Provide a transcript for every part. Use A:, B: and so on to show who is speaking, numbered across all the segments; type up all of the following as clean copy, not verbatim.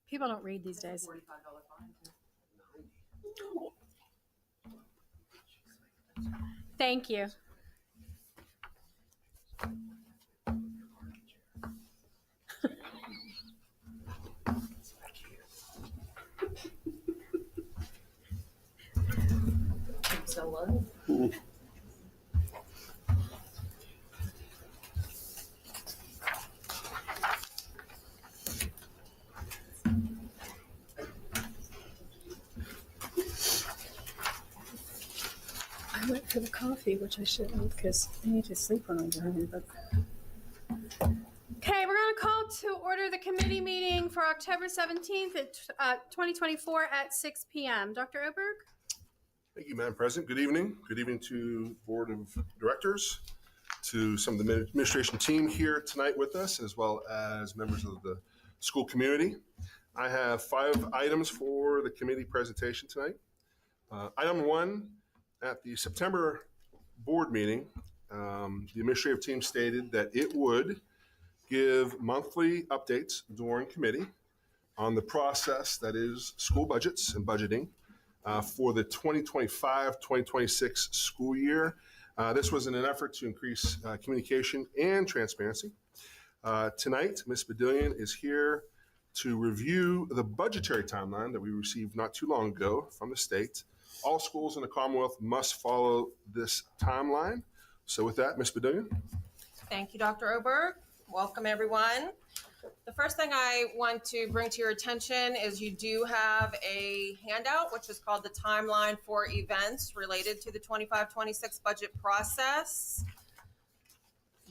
A: People don't read these days.
B: $45 fine too.
A: Thank you.
B: So low.
A: I went for the coffee, which I shouldn't because I need to sleep when I go home. But okay, we're going to call to order the committee meeting for October 17th, 2024 at 6 p.m. Dr. Oberg?
C: Thank you, Madam President. Good evening. Good evening to Board of Directors, to some of the administration team here tonight with us, as well as members of the school community. I have 5 items for the committee presentation tonight. Item 1, at the September board meeting, the administrative team stated that it would give monthly updates during committee on the process that is school budgets and budgeting for the 2025-2026 school year. This was in an effort to increase communication and transparency. Tonight, Ms. Badillion is here to review the budgetary timeline that we received not too long ago from the state. All schools in the Commonwealth must follow this timeline. So with that, Ms. Badillion.
B: Thank you, Dr. Oberg. Welcome, everyone. The first thing I want to bring to your attention is you do have a handout, which is called the Timeline for Events related to the 25-26 budget process.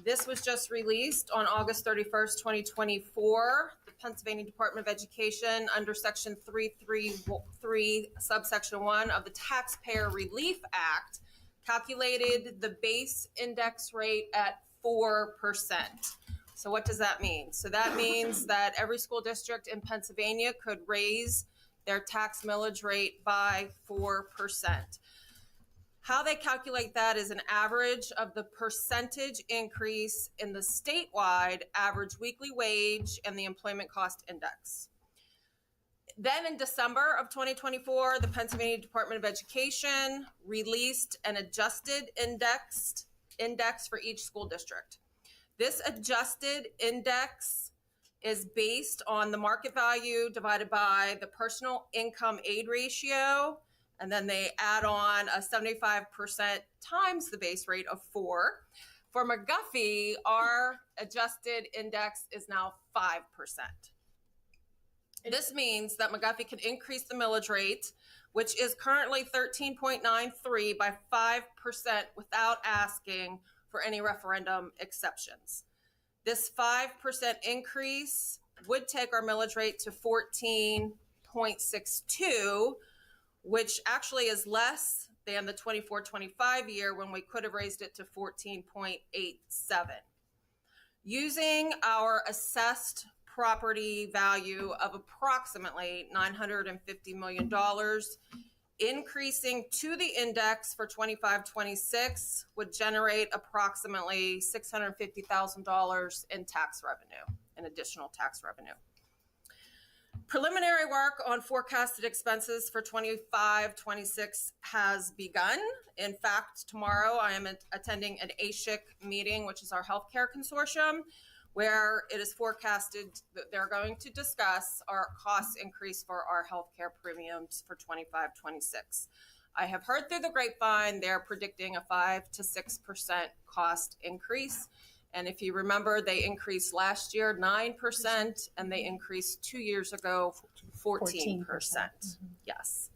B: This was just released on August 31st, 2024. The Pennsylvania Department of Education, under Section 333, subsection 1 of the Taxpayer Relief Act, calculated the base index rate at 4%. So what does that mean? So that means that every school district in Pennsylvania could raise their tax millage rate by 4%. How they calculate that is an average of the percentage increase in the statewide average weekly wage and the employment cost index. Then in December of 2024, the Pennsylvania Department of Education released an adjusted index for each school district. This adjusted index is based on the market value divided by the personal income aid ratio, and then they add on a 75% times the base rate of 4. For McGuffey, our adjusted index is now 5%. This means that McGuffey can increase the millage rate, which is currently 13.93, by 5% without asking for any referendum exceptions. This 5% increase would take our millage rate to 14.62, which actually is less than the 24-25 year when we could have raised it to 14.87. Using our assessed property value of approximately $950 million, increasing to the index for 25-26 would generate approximately $650,000 in tax revenue, in additional tax revenue. Preliminary work on forecasted expenses for 25-26 has begun. In fact, tomorrow I am attending an ASHIC meeting, which is our healthcare consortium, where it is forecasted that they're going to discuss our cost increase for our healthcare premiums for 25-26. I have heard through the grapevine they're predicting a 5 to 6% cost increase. And if you remember, they increased last year 9%, and they increased 2 years ago 14%. Mm-hmm. Yes.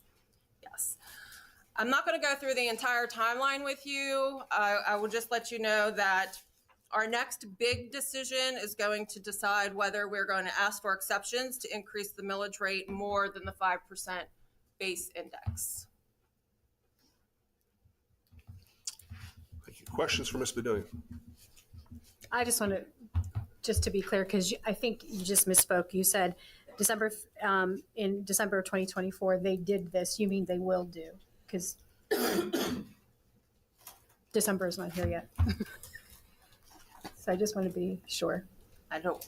B: I'm not going to go through the entire timeline with you. I will just let you know that our next big decision is going to decide whether we're going to ask for exceptions to increase the millage rate more than the 5% base index.
C: Thank you. Questions for Ms. Badillion?
A: I just want to be clear, because I think you just misspoke. You said in December of 2024, they did this. You mean they will do? Because December is not here yet. So I just want to be sure.
B: I don't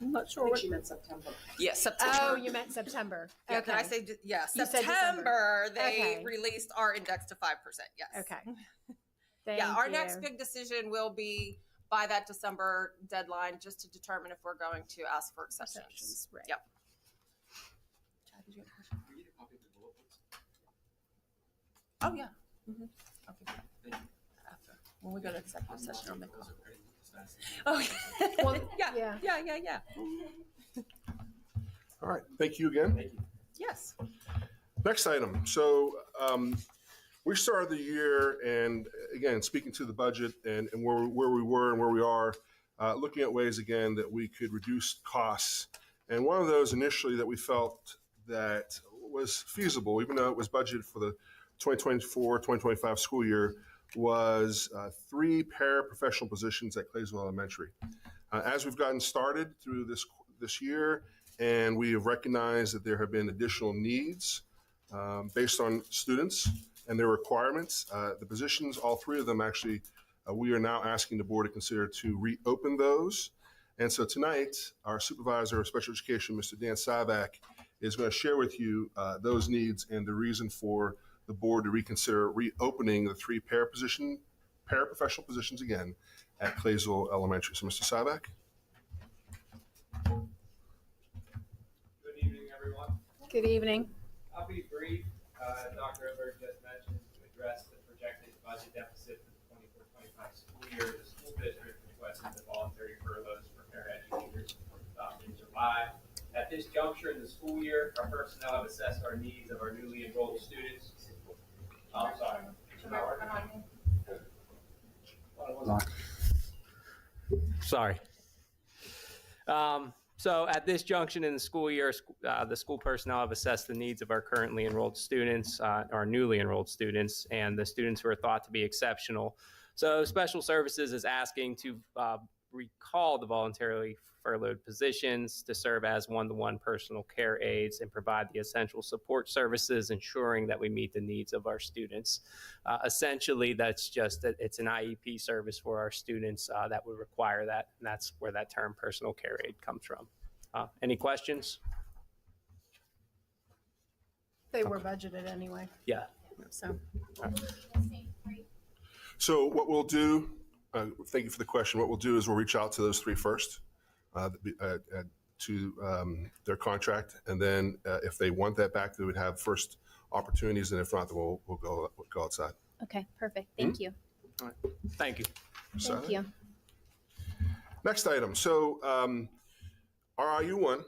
A: I'm not
D: I
A: sure
D: think
A: what.
D: she meant September.
B: Yes, September.
A: Oh, you meant September.
B: Yeah,
A: Okay.
B: did I say, yeah,
A: You said
B: September, they
A: Okay.
B: released our index to 5%, yes.
A: Okay. Thank
B: Yeah, our
A: you.
B: next big decision will be by that December deadline, just to determine if we're going to ask for exceptions.
A: Exceptions, right.
B: Yep. Chad, did you have a question?
E: Can we get a copy of the bullet points?
B: Oh, yeah. Okay. After, when we go to executive session, I'll make a copy. Oh,
A: Well,
B: yeah.
C: All right, thank you again.
E: Thank you.
B: Yes.
C: Next item. So we started the year, and again, speaking to the budget and where we were and where we are, looking at ways again that we could reduce costs. And one of those initially that we felt that was feasible, even though it was budgeted for the 2024-2025 school year, was 3 paraprofessional positions at Claysville Elementary. As we've gotten started through this year, and we have recognized that there have been additional needs based on students and their requirements. The positions, all 3 of them actually, we are now asking the board to consider to reopen those. And so tonight, our supervisor of special education, Mr. Dan Saback, is going to share with you those needs and the reason for the board to reconsider reopening the 3 paraprofessional positions again at Claysville Elementary. So, Mr. Saback.
F: Good evening, everyone.
A: Good evening.
F: I'll be brief. Dr. Oberg just mentioned to address the projected budget deficit for the 24-25 school year. The school district requested the voluntary furloughs for paraeducators in July. At this juncture in the school year, our personnel have assessed our needs of our newly enrolled students. Oh, I'm sorry. Sorry. So at this junction in the school year, the school personnel have assessed the needs of our currently enrolled students, our newly enrolled students, and the students who are thought to be exceptional. So Special Services is asking to recall the voluntarily furloughed positions to serve as one-to-one personal care aides and provide the essential support services, ensuring that we meet the needs of our students. Essentially, that's just that it's an IEP service for our students that would require that, and that's where that term personal care aide comes from. Any questions?
A: They were budgeted anyway.
F: Yeah.
C: So what we'll do, thank you for the question. What we'll do is we'll reach out to those 3 first to their contract. And then if they want that back, they would have first opportunities. And if not, then we'll go outside.
G: Okay, perfect. Thank you.
F: All right. Thank you.
G: Thank you.
C: Next item. So our IU1,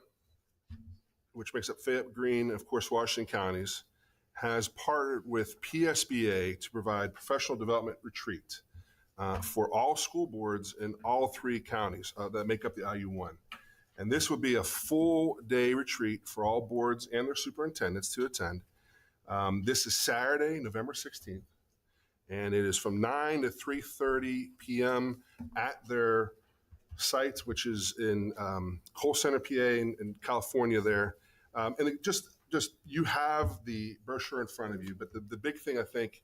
C: which makes up Fayette, Greene, and of course, Washington counties, has partnered with PSBA to provide professional development retreat for all school boards in all 3 counties that make up the IU1. And this would be a full day retreat for all boards and their superintendents to attend. This is Saturday, November 16th, and it is from 9 to 3:30 p.m. at their site, which is in Cole Center, PA, in California there. And it just you have the brochure in front of you, but the big thing I think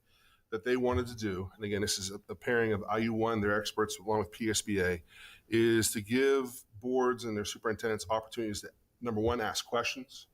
C: that they wanted to do, and again, this is a pairing of IU1, their experts, along with PSBA, is to give boards and their superintendents opportunities to, number one, ask questions,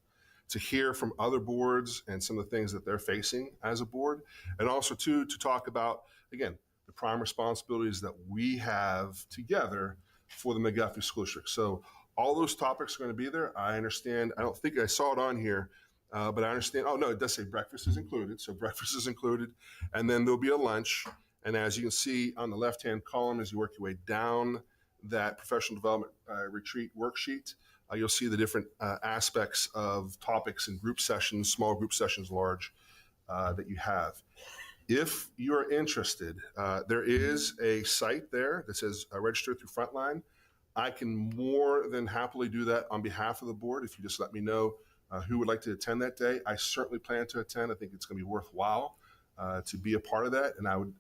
C: to hear from other boards and some of the things that they're facing as a board, and also, two, to talk about, again, the prime responsibilities that we have together for the McGuffey School District. So all those topics are going to be there. I understand. I don't think I saw it on here, but I understand. Oh, no, it does say breakfast is included. So breakfast is included. And then there'll be a lunch. And as you can see on the left-hand column, as you work your way down that professional development retreat worksheet, you'll see the different aspects of topics and group sessions, small group sessions, large, that you have. If you're interested, there is a site there that says register through Frontline. I can more than happily do that on behalf of the board if you just let me know who would like to attend that day. I certainly plan to attend. I think it's going to be worthwhile to be a part of that. And I would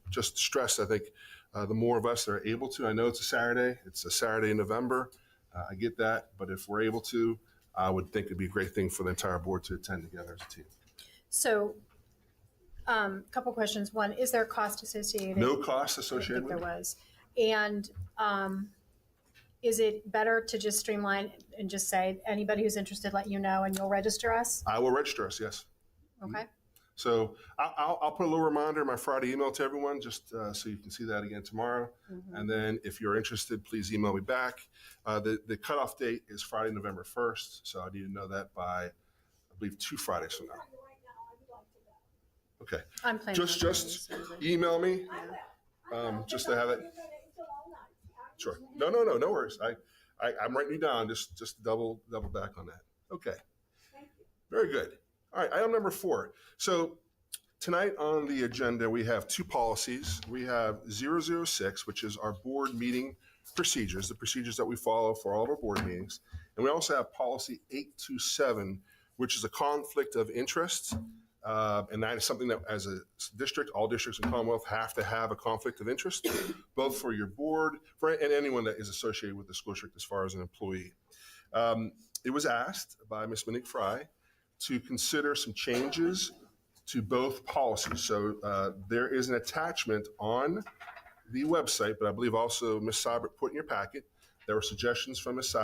C: just stress, I think the more of us that are able to, I know it's a Saturday in November. I get that. But if we're able to, I would think it'd be a great thing for the entire board to attend together as a team.
A: So couple questions. One, is there a cost associated?
C: No cost
A: I
C: associated
A: think
C: with
A: there
C: it.
A: was. And is it better to just streamline and just say, anybody who's interested, let you know, and you'll register us?
C: I will register us, yes.
A: Okay.
C: So I'll put a little reminder in my Friday email to everyone, just so you can see that again tomorrow. And then if you're interested, please email me back. The cutoff date is Friday, November 1st. So I need to know that by, I believe, 2 Fridays from now. Okay.
A: I'm planning.
C: Just email me, just to have it. Sure. No worries. I'm writing you down, just double back on that. Okay. Very good. All right, item number 4. So tonight on the agenda, we have 2 policies. We have 006, which is our board meeting procedures, the procedures that we follow for all of our board meetings. And we also have policy 827, which is a conflict of interest. And that is something that as a district, all districts in Commonwealth have to have a conflict of interest, both for your board and anyone that is associated with the school district as far as an employee. It was asked by Ms. Monique Fry to consider some changes to both policies. So there is an attachment on the website, but I believe also Ms. Seibert put in your packet. There were suggestions from Ms.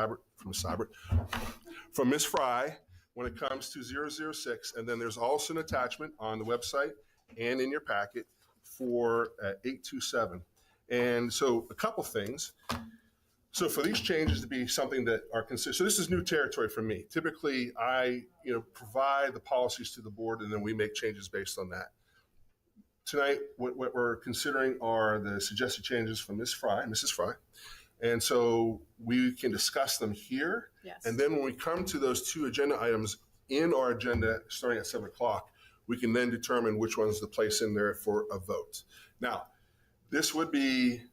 C: Fry when it comes to 006. And then there's also an attachment on the website and in your packet for 827. And so a couple things. So for these changes to be something that are considered, so this is new territory for me. Typically, I provide the policies to the board and then we make changes based on that. Tonight, what we're considering are the suggested changes from Mrs. Fry. And so we can discuss them here.
A: Yes.
C: And then when we come to those 2 agenda items in our agenda starting at 7 o'clock, we can then determine which ones to place in there for a vote. Now, this would be,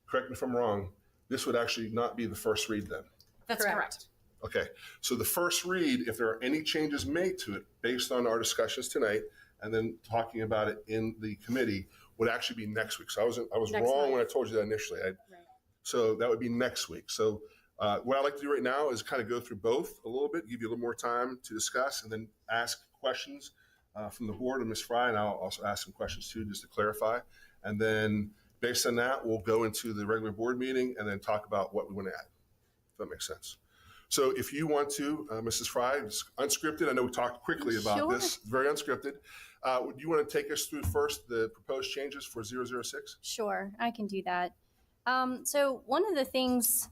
C: correct me if I'm wrong, this would actually not be the first read then.
B: That's correct.
C: Okay, so the first read, if there are any changes made to it based on our discussions tonight, and then talking about it in the committee, would actually be next week. So I was
A: Next
C: wrong
A: month.
C: when I told you that initially. So that would be next week. So what I'd like to do right now is kind of go through both a little bit, give you a little more time to discuss, and then ask questions from the board and Ms. Fry, and I'll also ask some questions too, just to clarify. And then based on that, we'll go into the regular board meeting and then talk about what we want to add, if that makes sense. So if you want to, Mrs. Fry, it's unscripted. I know we talked quickly about this, very unscripted. Do you want to take us through first the proposed changes for 006?
G: Sure, I can do that. So one of the things,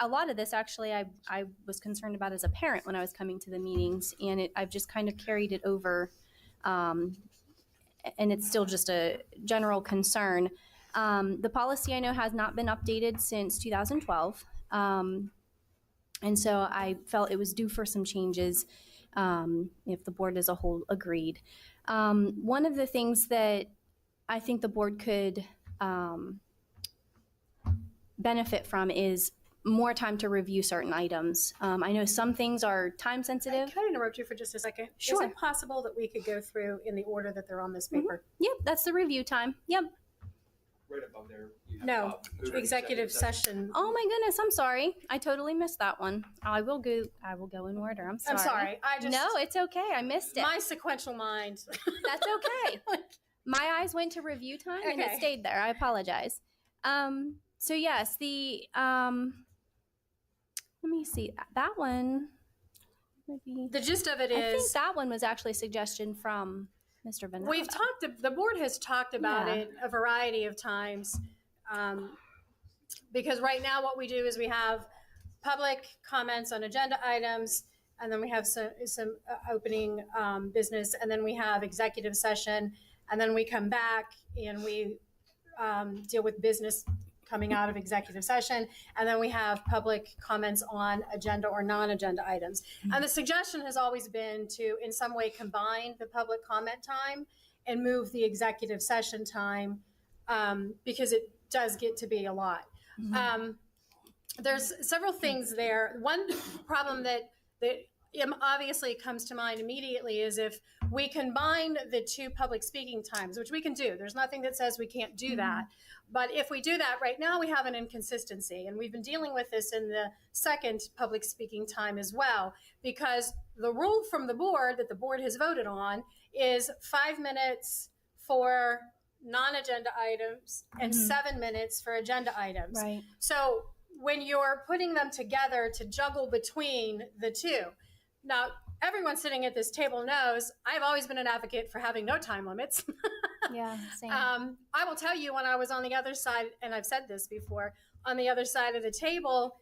G: a lot of this actually I was concerned about as a parent when I was coming to the meetings, and I've just kind of carried it over, and it's still just a general concern. The policy I know has not been updated since 2012, and so I felt it was due for some changes if the board as a whole agreed. One of the things that I think the board could benefit from is more time to review certain items. I know some things are time sensitive.
A: Can I interrupt you for just a second?
G: Sure.
A: Is it possible that we could go through in the order that they're on this paper?
G: Yep, that's the review time. Yep.
F: Right above there.
A: No, executive session.
G: Oh my goodness, I'm sorry. I totally missed that one. I will go in order. I'm sorry.
A: I'm sorry.
G: No, it's okay. I missed it.
A: My sequential mind.
G: That's okay. My eyes went to review time and it
A: Okay.
G: stayed there. I apologize. So yes, let me see, that one, maybe,
A: The gist of it
G: I think
A: is,
G: that one was actually a suggestion from Mr. Venata.
A: the board has talked about
G: Yeah.
A: it a variety of times. Because right now what we do is we have public comments on agenda items, and then we have some opening business, and then we have executive session, and then we come back and we deal with business coming out of executive session, and then we have public comments on agenda or non-agenda items. And the suggestion has always been to, in some way, combine the public comment time and move the executive session time, because it does get to be a lot. There's several things there. One problem that obviously comes to mind immediately is if we combine the 2 public speaking times, which we can do. There's nothing that says we can't do that. But if we do that right now, we have an inconsistency. And we've been dealing with this in the second public speaking time as well, because the rule from the board that the board has voted on is 5 minutes for non-agenda items and 7 minutes for agenda items.
G: Right.
A: So when you're putting them together to juggle between the two. Now, everyone sitting at this table knows I've always been an advocate for having no time limits.
G: Yeah, same.
A: I will tell you, when I was on the other side, and I've said this before, on the other side of the table,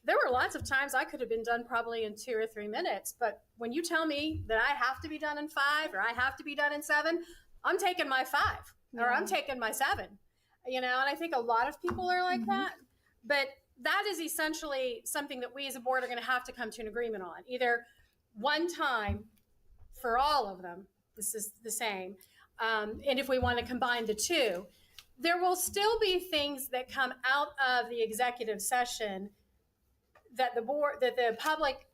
A: there were lots of times I could have been done probably in 2 or 3 minutes. But when you tell me that I have to be done in 5 or I have to be done in 7, I'm taking my 5 or I'm taking my 7, and I think a lot of people are like that. But that is essentially something that we as a board are going to have to come to an agreement on. Either one time for all of them, this is the same. And if we want to combine the two, there will still be things that come out of the executive session that the public,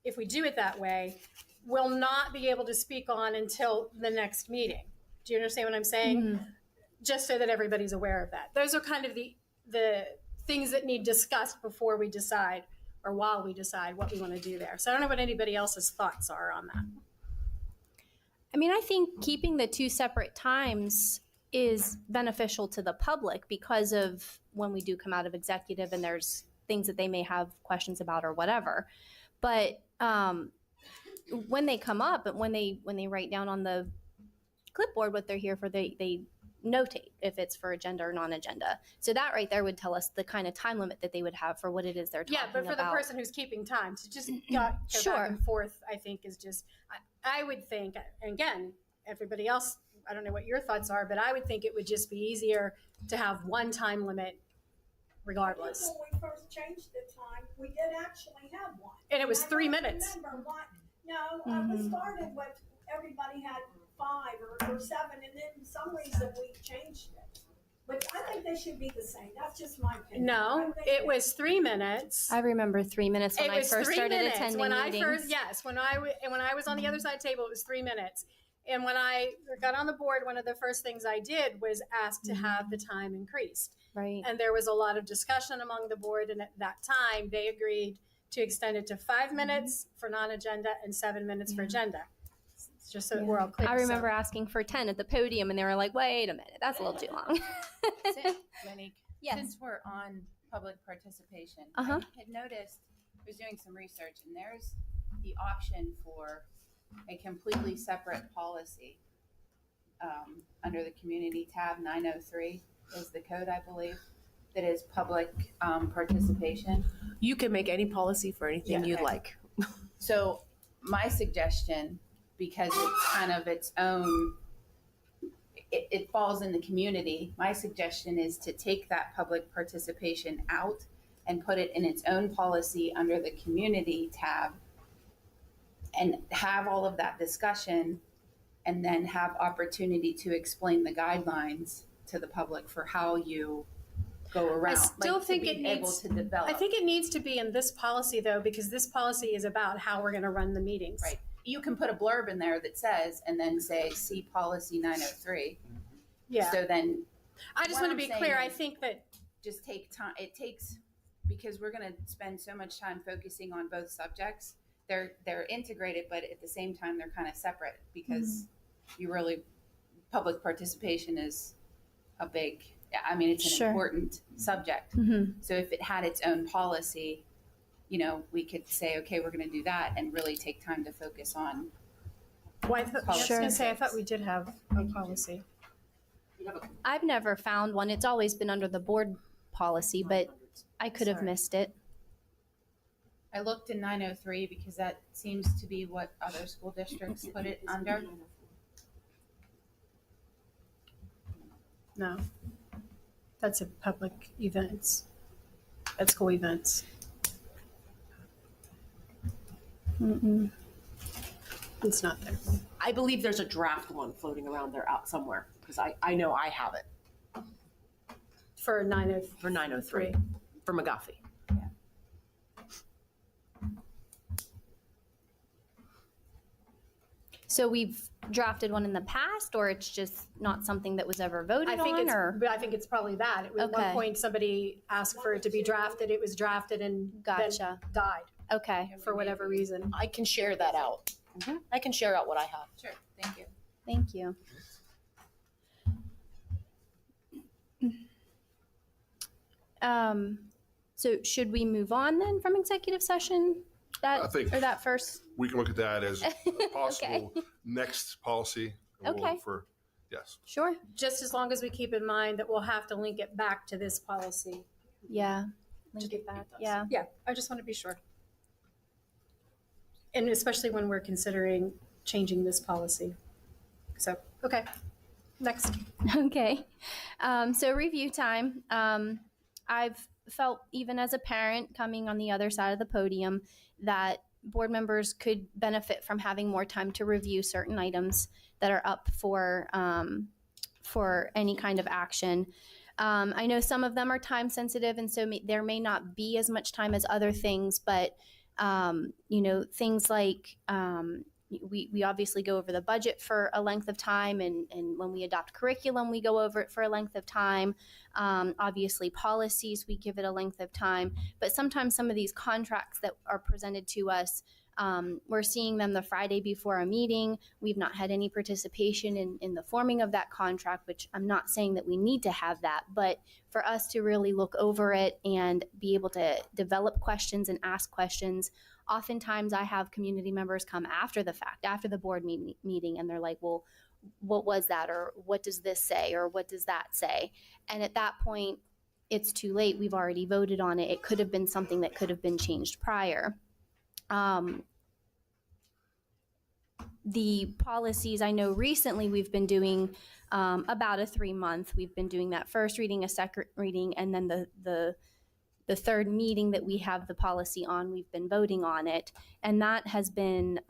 A: if we do it that way, will not be able to speak on until the next meeting. Do you understand what I'm saying? Just so that everybody's aware of that. Those are kind of the things that need discussed before we decide, or while we decide what we want to do there. So I don't know what anybody else's thoughts are on that.
G: I mean, I think keeping the 2 separate times is beneficial to the public because of when we do come out of executive and there's things that they may have questions about or whatever. But when they come up and when they write down on the clipboard what they're here for, they notate if it's for agenda or non-agenda. So that right there would tell us the kind of time limit that they would have for what it is they're talking about.
A: Yeah, but for the person who's keeping time to just go back and forth, I think is just, I would think, and again, everybody else, I don't know what your thoughts are, but I would think it would just be easier to have one time limit regardless.
D: When we first changed the time, we did actually have one.
A: And it was
D: I
A: 3
D: don't
A: minutes.
D: Remember what? No, we started with everybody had 5 or 7, and then for some reason we changed it. But I think they should be the same. That's just my opinion.
A: No, it was 3 minutes.
G: I remember 3 minutes when I first started attending meetings.
A: When I was on the other side of the table, it was 3 minutes. And when I got on the board, one of the first things I did was ask to have the time increased.
G: Right.
A: And there was a lot of discussion among the board, and at that time, they agreed to extend it to 5 minutes for non-agenda and 7 minutes for agenda. It's just so that we're all clear.
G: I remember asking for 10 at the podium, and they were like, wait a minute, that's a little too long.
E: Monique,
G: Yes.
E: since we're on public participation,
G: Uh-huh.
E: I had noticed, I was doing some research, and there's the option for a completely separate policy under the community tab. 903 is the code, I believe, that is public participation.
H: You can make any policy for anything you'd
E: Okay.
H: like.
E: So my suggestion, because it's kind of its own, it falls in the community, my suggestion is to take that public participation out and put it in its own policy under the community tab and have all of that discussion and then have opportunity to explain the guidelines to the public for how you go around.
A: still think
E: to
A: it
E: be able
A: needs-
E: to develop.
A: I think it needs to be in this policy, though, because this policy is about how we're going to run the meetings.
E: Right. You can put a blurb in there that says, and then say, see policy 903.
A: Yeah.
E: So then
A: I just
E: what
A: want to
E: I'm
A: be clear.
E: saying
A: I think that
E: just take time. It takes, because we're going to spend so much time focusing on both subjects. They're integrated, but at the same time, they're kind of separate because you really, public participation is a big, I mean, it's an
G: Sure.
E: important subject. So if it had its own policy, we could say, okay, we're going to do that and really take time to focus on.
A: I was
E: Sure.
A: going to say, I thought we did have a policy.
G: I've never found one. It's always been under the board policy, but I could have
E: Sorry.
G: missed it.
E: I looked in 903 because that seems to be what other school districts put it under.
A: No, that's a public events, at school events. It's not there.
H: I believe there's a draft one floating around there out somewhere because I know I have it
A: For 903.
H: for 903 for McGuffey.
G: So we've drafted one in the past, or it's just not something that was ever voted on?
A: But I think it's probably that. At one
G: Okay.
A: point, somebody asked for it to be drafted. It was drafted and
G: Gotcha.
A: then died
G: Okay,
A: for whatever reason.
H: I can share that out. I can share out what I have.
E: Sure, thank you.
G: thank you. So should we move on then from executive session?
C: I think
G: That first?
C: we can look at that as a possible next policy. And we'll
G: Okay.
C: look for, yes.
G: Sure.
A: Just as long as we keep in mind that we'll have to link it back to this policy.
G: Yeah. Link it back. Yeah.
A: Yeah, I just want to be sure. And especially when we're considering changing this policy. So, okay, next.
G: Okay. So review time. I've felt, even as a parent coming on the other side of the podium, that board members could benefit from having more time to review certain items that are up for any kind of action. I know some of them are time sensitive, and so there may not be as much time as other things, but things like we obviously go over the budget for a length of time, and when we adopt curriculum, we go over it for a length of time. Obviously, policies, we give it a length of time. But sometimes some of these contracts that are presented to us, we're seeing them the Friday before a meeting. We've not had any participation in the forming of that contract, which I'm not saying that we need to have that, but for us to really look over it and be able to develop questions and ask questions. Oftentimes I have community members come after the fact, after the board meeting, and they're like, well, what was that? Or what does this say? Or what does that say? And at that point, it's too late. We've already voted on it. It could have been something that could have been changed prior. The policies, I know recently we've been doing about a 3-month. We've been doing that first reading, a second reading, and then the third meeting that we have the policy on, we've been voting on it. And that has been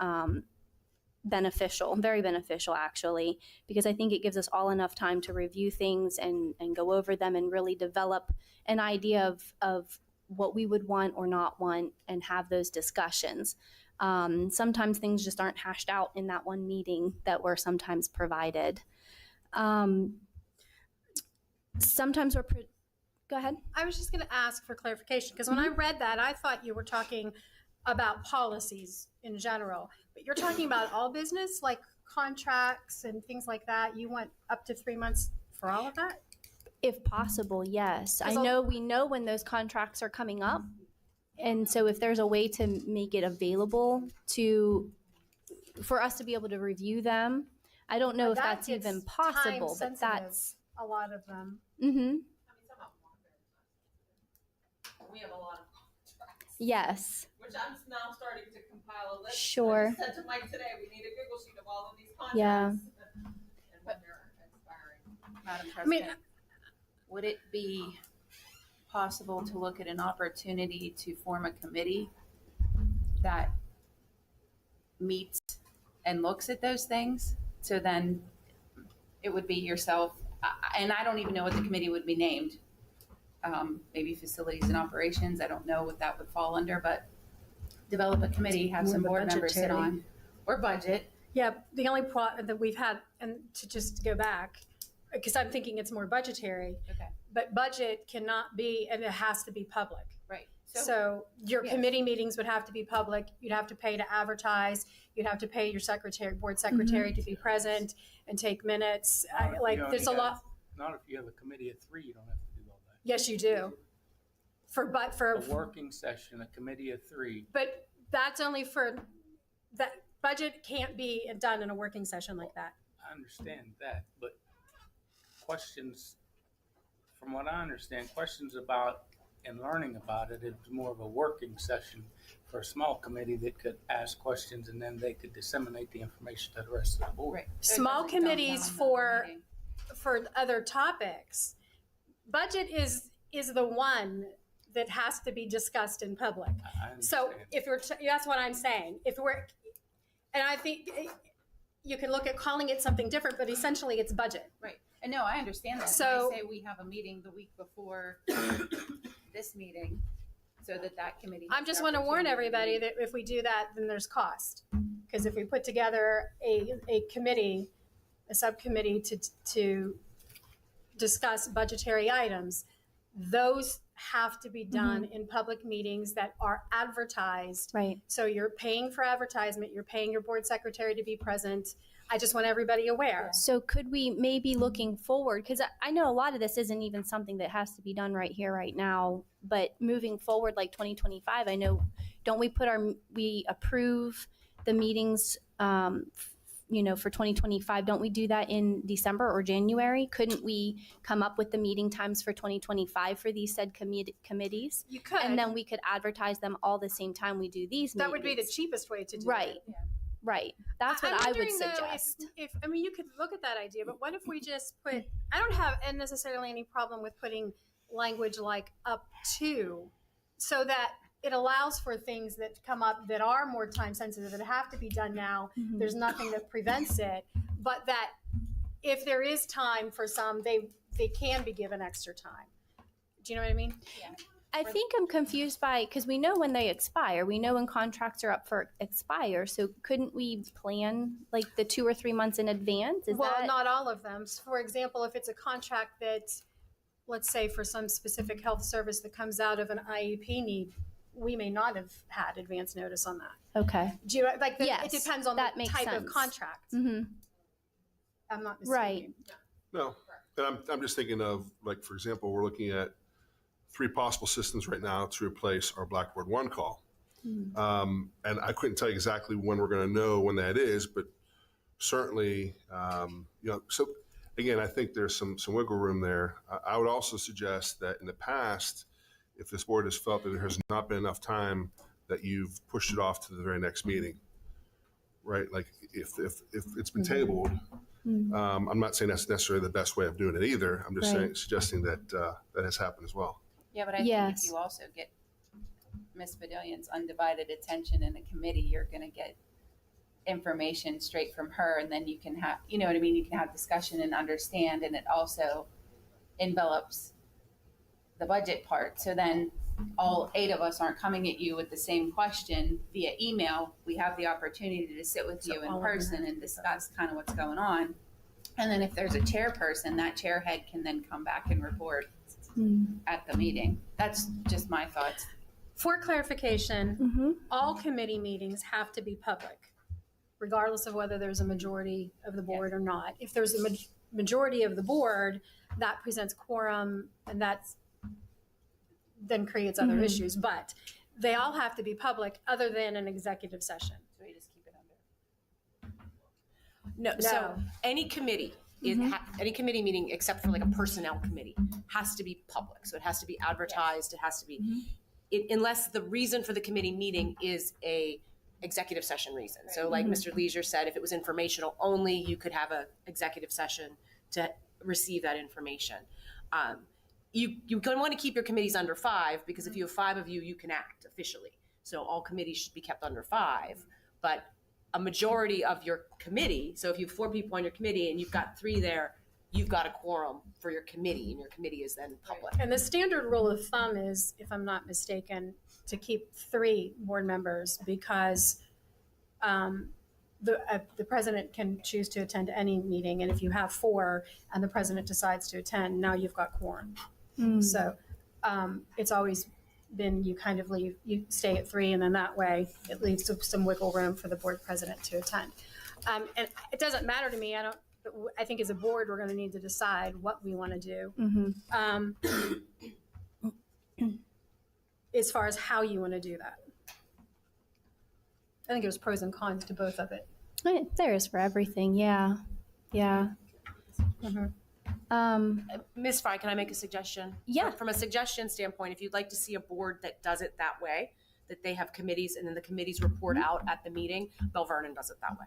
G: beneficial, very beneficial actually, because I think it gives us all enough time to review things and go over them and really develop an idea of what we would want or not want and have those discussions. Sometimes things just aren't hashed out in that one meeting that we're sometimes provided. Sometimes go ahead.
A: I was just going to ask for clarification, because when I read that, I thought you were talking about policies in general, but you're talking about all business, like contracts and things like that. You want up to 3 months for all of that?
G: If possible, yes. I know we know when those contracts are coming up. And so if there's a way to make it available for us to be able to review them, I don't know if that's even possible, but that's
A: a lot of them.
G: Mm-hmm.
B: We have a lot of contracts.
G: Yes.
B: Which I'm now starting to compile a list.
G: Sure.
B: I just said to Mike today, we need a Google sheet of all of these contracts.
G: Yeah.
B: And when they're expiring.
E: Madam President, would it be possible to look at an opportunity to form a committee that meets and looks at those things? So then it would be yourself, and I don't even know what the committee would be named. Maybe facilities and operations. I don't know what that would fall under, but develop a committee, have some board members sit on, or budget.
A: Yeah, the only part that we've had, and to just go back, because I'm thinking it's more budgetary.
E: Okay.
A: But budget cannot be, and it has to be public.
E: Right.
A: So your
E: yes.
A: committee meetings would have to be public. You'd have to pay to advertise. You'd have to pay your board secretary to be present and take minutes. There's a lot.
I: Not if you have a committee of 3, you don't have to do all that.
A: Yes, you do.
I: A working session, a committee of 3.
A: But that's only for, that budget can't be done in a working session like that.
I: I understand that, but questions, from what I understand, questions about and learning about it is more of a working session for a small committee that could ask questions and then they could disseminate the information to the rest of the board.
E: Right. So it
A: Small
E: doesn't come
A: committees
E: down to
A: for
E: the meeting.
A: other topics. Budget is the one that has to be discussed in public.
I: I understand.
A: So if that's what I'm saying. And I think you can look at calling it something different, but essentially it's budget.
E: Right. And no, I understand that.
A: So-
E: I say we have a meeting the week before this meeting so that committee.
A: I
E: has
A: just
E: the
A: want to warn
E: opportunity
A: everybody that if we do that, then there's cost. Because if we put together a committee, a subcommittee to discuss budgetary items, those have to be done in public meetings that are advertised.
G: Right.
A: So you're paying for advertisement, you're paying your board secretary to be present. I just want everybody aware.
G: So could we maybe looking forward, because I know a lot of this isn't even something that has to be done right here, right now, but moving forward, like 2025, I know, don't we approve the meetings, for 2025, don't we do that in December or January? Couldn't we come up with the meeting times for 2025 for these said committees?
A: You could.
G: And then we could advertise them all the same time we do these meetings.
A: That would be the cheapest way to do
G: Right.
A: it.
G: Right. That's what
A: I'm
G: I would
A: wondering, though,
G: suggest.
A: if I mean, you could look at that idea, but what if we just put? I don't have necessarily any problem with putting language like up to, so that it allows for things that come up that are more time sensitive that have to be done now.
G: Mhm.
A: There's nothing that prevents it, but that if there is time for some, they can be given extra time. Do you know what I mean?
G: I think I'm confused by, because we know when they expire. We know when contracts are up for expire. So couldn't we plan like the 2 or 3 months in advance?
A: Well, not all of them. So for example, if it's a contract that, let's say for some specific health service that comes out of an IEP need, we may not have had advance notice on that.
G: Okay.
A: Do you like?
G: Yes,
A: it depends on
G: that
A: the
G: makes
A: type of
G: sense.
A: contract.
G: Mm-hmm.
A: I'm not mistaken.
G: Right.
C: No, and I'm just thinking of, like, for example, we're looking at 3 possible systems right now to replace our Blackboard One call. And I couldn't tell you exactly when we're going to know when that is, but certainly, so again, I think there's some wiggle room there. I would also suggest that in the past, if this board has felt that there has not been enough time, that you've pushed it off to the very next meeting, right? Like if it's been tabled, I'm not saying that's necessarily the best way of doing it either. I'm just suggesting that that has happened as well.
E: Yeah, but I think if you also get Ms. Badillion's undivided attention in a committee, you're going to get information straight from her, and then you can have, you know what I mean? You can have discussion and understand, and it also envelops the budget part. So then all 8 of us aren't coming at you with the same question via email. We have the opportunity to sit with you in person and discuss kind of what's going on. And then if there's a chairperson, that chairhead can then come back and report at the meeting. That's just my thoughts.
A: For clarification,
G: Mm-hmm.
A: all committee meetings have to be public, regardless of whether there's a majority of the board or not. If there's a majority of the board, that presents quorum, and that's then creates other issues. But they all have to be public, other than an executive session.
E: So we just keep it under.
H: No, so any committee, any committee meeting except for like a personnel committee has to be public. So it has to be advertised. It has to be, unless the reason for the committee meeting is a executive session reason. So like Mr. Leisure said, if it was informational only, you could have a executive session to receive that information. You want to keep your committees under 5, because if you have 5 of you, you can act officially. So all committees should be kept under 5, but a majority of your committee, so if you have 4 people on your committee and you've got 3 there, you've got a quorum for your committee, and your committee is then public.
A: And the standard rule of thumb is, if I'm not mistaken, to keep 3 board members, because the president can choose to attend any meeting, and if you have 4 and the president decides to attend, now you've got quorum. So it's always been, you kind of leave, you stay at 3, and then that way it leaves some wiggle room for the board president to attend. And it doesn't matter to me. I think as a board, we're going to need to decide what we want to do. As far as how you want to do that. I think there's pros and cons to both of it.
G: There is for everything. Yeah.
H: Ms. Fry, can I make a suggestion?
G: Yeah.
H: From a suggestion standpoint, if you'd like to see a board that does it that way, that they have committees and then the committees report out at the meeting, Bell Vernon does it that way.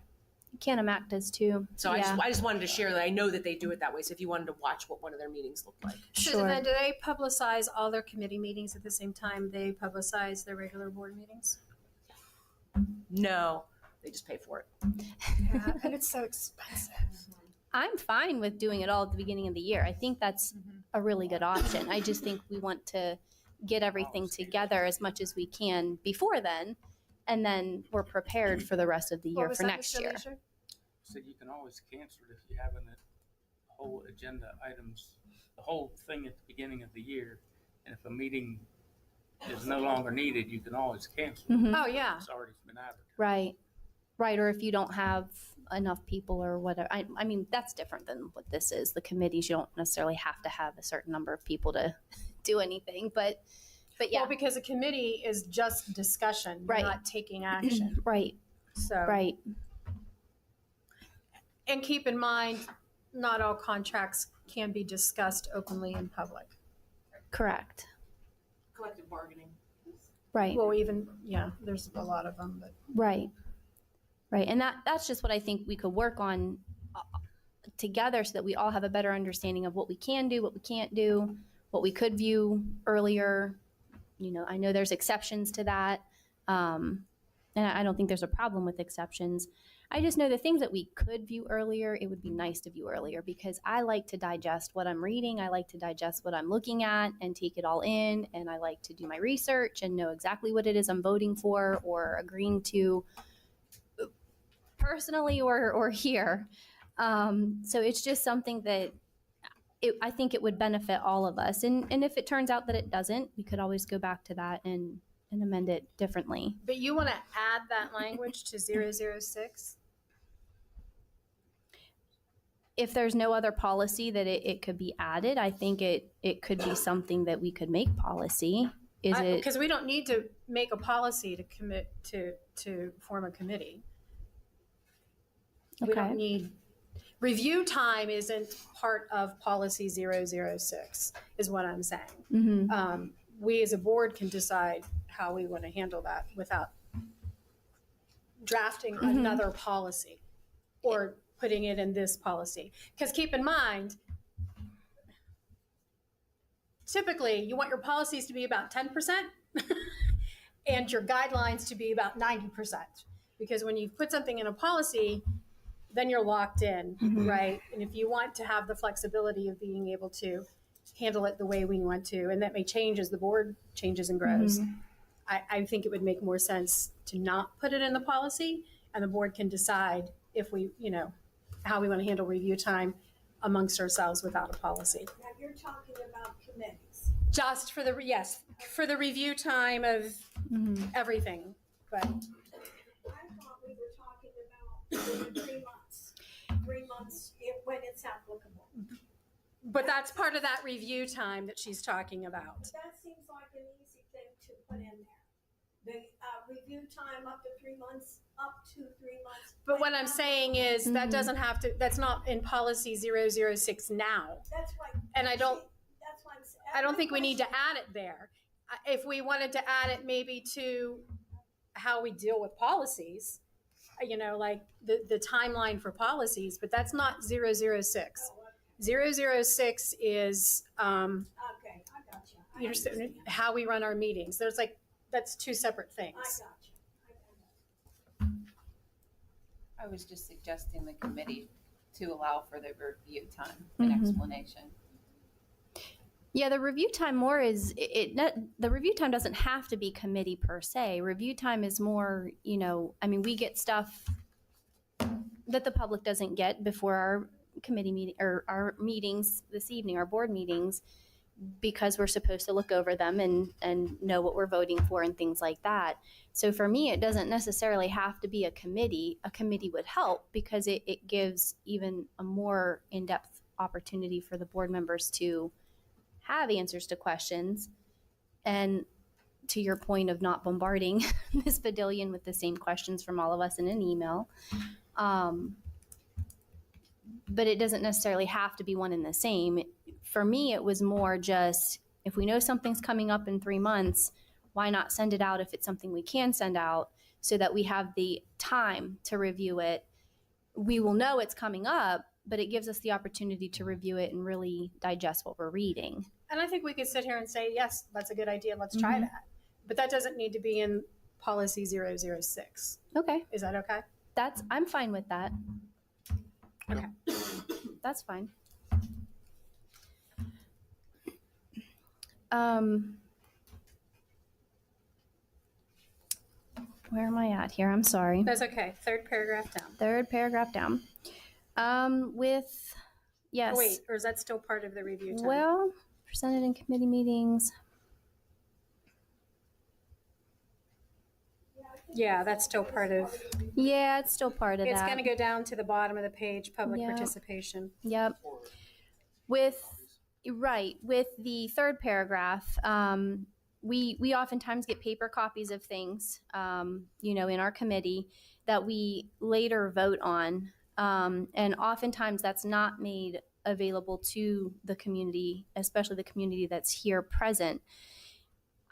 G: Canamac does too.
H: So I just wanted to share that I know that they do it that way. So if you wanted to watch what one of their meetings looked like.
A: So then, do they publicize all their committee meetings at the same time they publicize their regular board meetings?
H: No, they just pay for it.
A: Yeah, and it's so expensive.
G: I'm fine with doing it all at the beginning of the year. I think that's a really good option. I just think we want to get everything together as much as we can before then, and then we're prepared for the rest of the year for next year.
I: So you can always cancel it if you have the whole agenda items, the whole thing at the beginning of the year. And if a meeting is no longer needed, you can always cancel it.
A: Oh, yeah.
I: It's already been advertised.
G: Right. Right, or if you don't have enough people or whatever. I mean, that's different than what this is. The committees, you don't necessarily have to have a certain number of people to do anything, but yeah.
A: Well, because a committee is just discussion, you're
G: Right.
A: not taking action.
G: Right,
A: So,
G: right.
A: and keep in mind, not all contracts can be discussed openly in public.
G: Correct.
H: Collective bargaining.
G: Right.
A: Well, even, yeah, there's a lot of them, but.
G: Right. Right. And that's just what I think we could work on together so that we all have a better understanding of what we can do, what we can't do, what we could view earlier. You know, I know there's exceptions to that. And I don't think there's a problem with exceptions. I just know the things that we could view earlier, it would be nice to view earlier because I like to digest what I'm reading. I like to digest what I'm looking at and take it all in. And I like to do my research and know exactly what it is I'm voting for or agreeing to personally or here. So it's just something that I think it would benefit all of us. And if it turns out that it doesn't, we could always go back to that and amend it differently.
A: But you want to add that language to 006?
G: If there's no other policy that it could be added, I think it could be something that we could make policy. Is it?
A: Because we don't need to make a policy to commit to form a committee. We don't need, review time isn't part of policy 006 is what I'm saying.
G: Mm-hmm.
A: We as a board can decide how we want to handle that without drafting another policy or putting it in this policy. Because keep in mind, typically you want your policies to be about 10% and your guidelines to be about 90%. Because when you put something in a policy, then you're locked in, right? And if you want to have the flexibility of being able to handle it the way we want to, and that may change as the board changes and grows, I think it would make more sense to not put it in the policy, and the board can decide if we, how we want to handle review time amongst ourselves without a policy.
D: Now, you're talking about committees.
A: Just for the review time of everything, but.
D: I thought we were talking about 3 months. 3 months when it's applicable.
A: But that's part of that review time that she's talking about.
D: But that seems like an easy thing to put in there. The review time up to 3 months, up to 3 months.
A: But what I'm saying is that doesn't have to, that's not in policy 006 now.
D: That's why.
A: And I don't
D: I'm saying.
A: think we need to add it there. If we wanted to add it maybe to how we deal with policies, like the timeline for policies, but that's not 006. 006 is
D: Okay, I got you.
A: understand how we run our meetings. That's two separate things.
D: I got you.
E: I was just suggesting the committee to allow for the review time and explanation.
G: Yeah, the review time more is the review time doesn't have to be committee per se. Review time is more, we get stuff that the public doesn't get before our committee meeting or our meetings this evening, our board meetings, because we're supposed to look over them and know what we're voting for and things like that. So for me, it doesn't necessarily have to be a committee. A committee would help because it gives even a more in-depth opportunity for the board members to have answers to questions. And to your point of not bombarding Ms. Badillion with the same questions from all of us in an email. But it doesn't necessarily have to be one and the same. For me, it was more just, if we know something's coming up in 3 months, why not send it out if it's something we can send out so that we have the time to review it. We will know it's coming up, but it gives us the opportunity to review it and really digest what we're reading.
A: And I think we could sit here and say, yes, that's a good idea. Let's try that. But that doesn't need to be in policy 006.
G: Okay.
A: Is that okay?
G: I'm fine with that.
A: Okay.
G: That's fine. Where am I at here? I'm sorry.
A: That's okay. Third paragraph down.
G: Third paragraph down. Yes.
A: Oh, wait, or is that still part of the review time?
G: Well, presented in committee meetings.
D: Yeah, I
A: Yeah, that's still part of,
G: Yeah, it's still part of
A: it's
G: that.
A: going to go down to the bottom of the page, public
G: Yeah.
A: participation.
G: Yep. With the third paragraph, we oftentimes get paper copies of things, in our committee that we later vote on, and oftentimes that's not made available to the community, especially the community that's here present.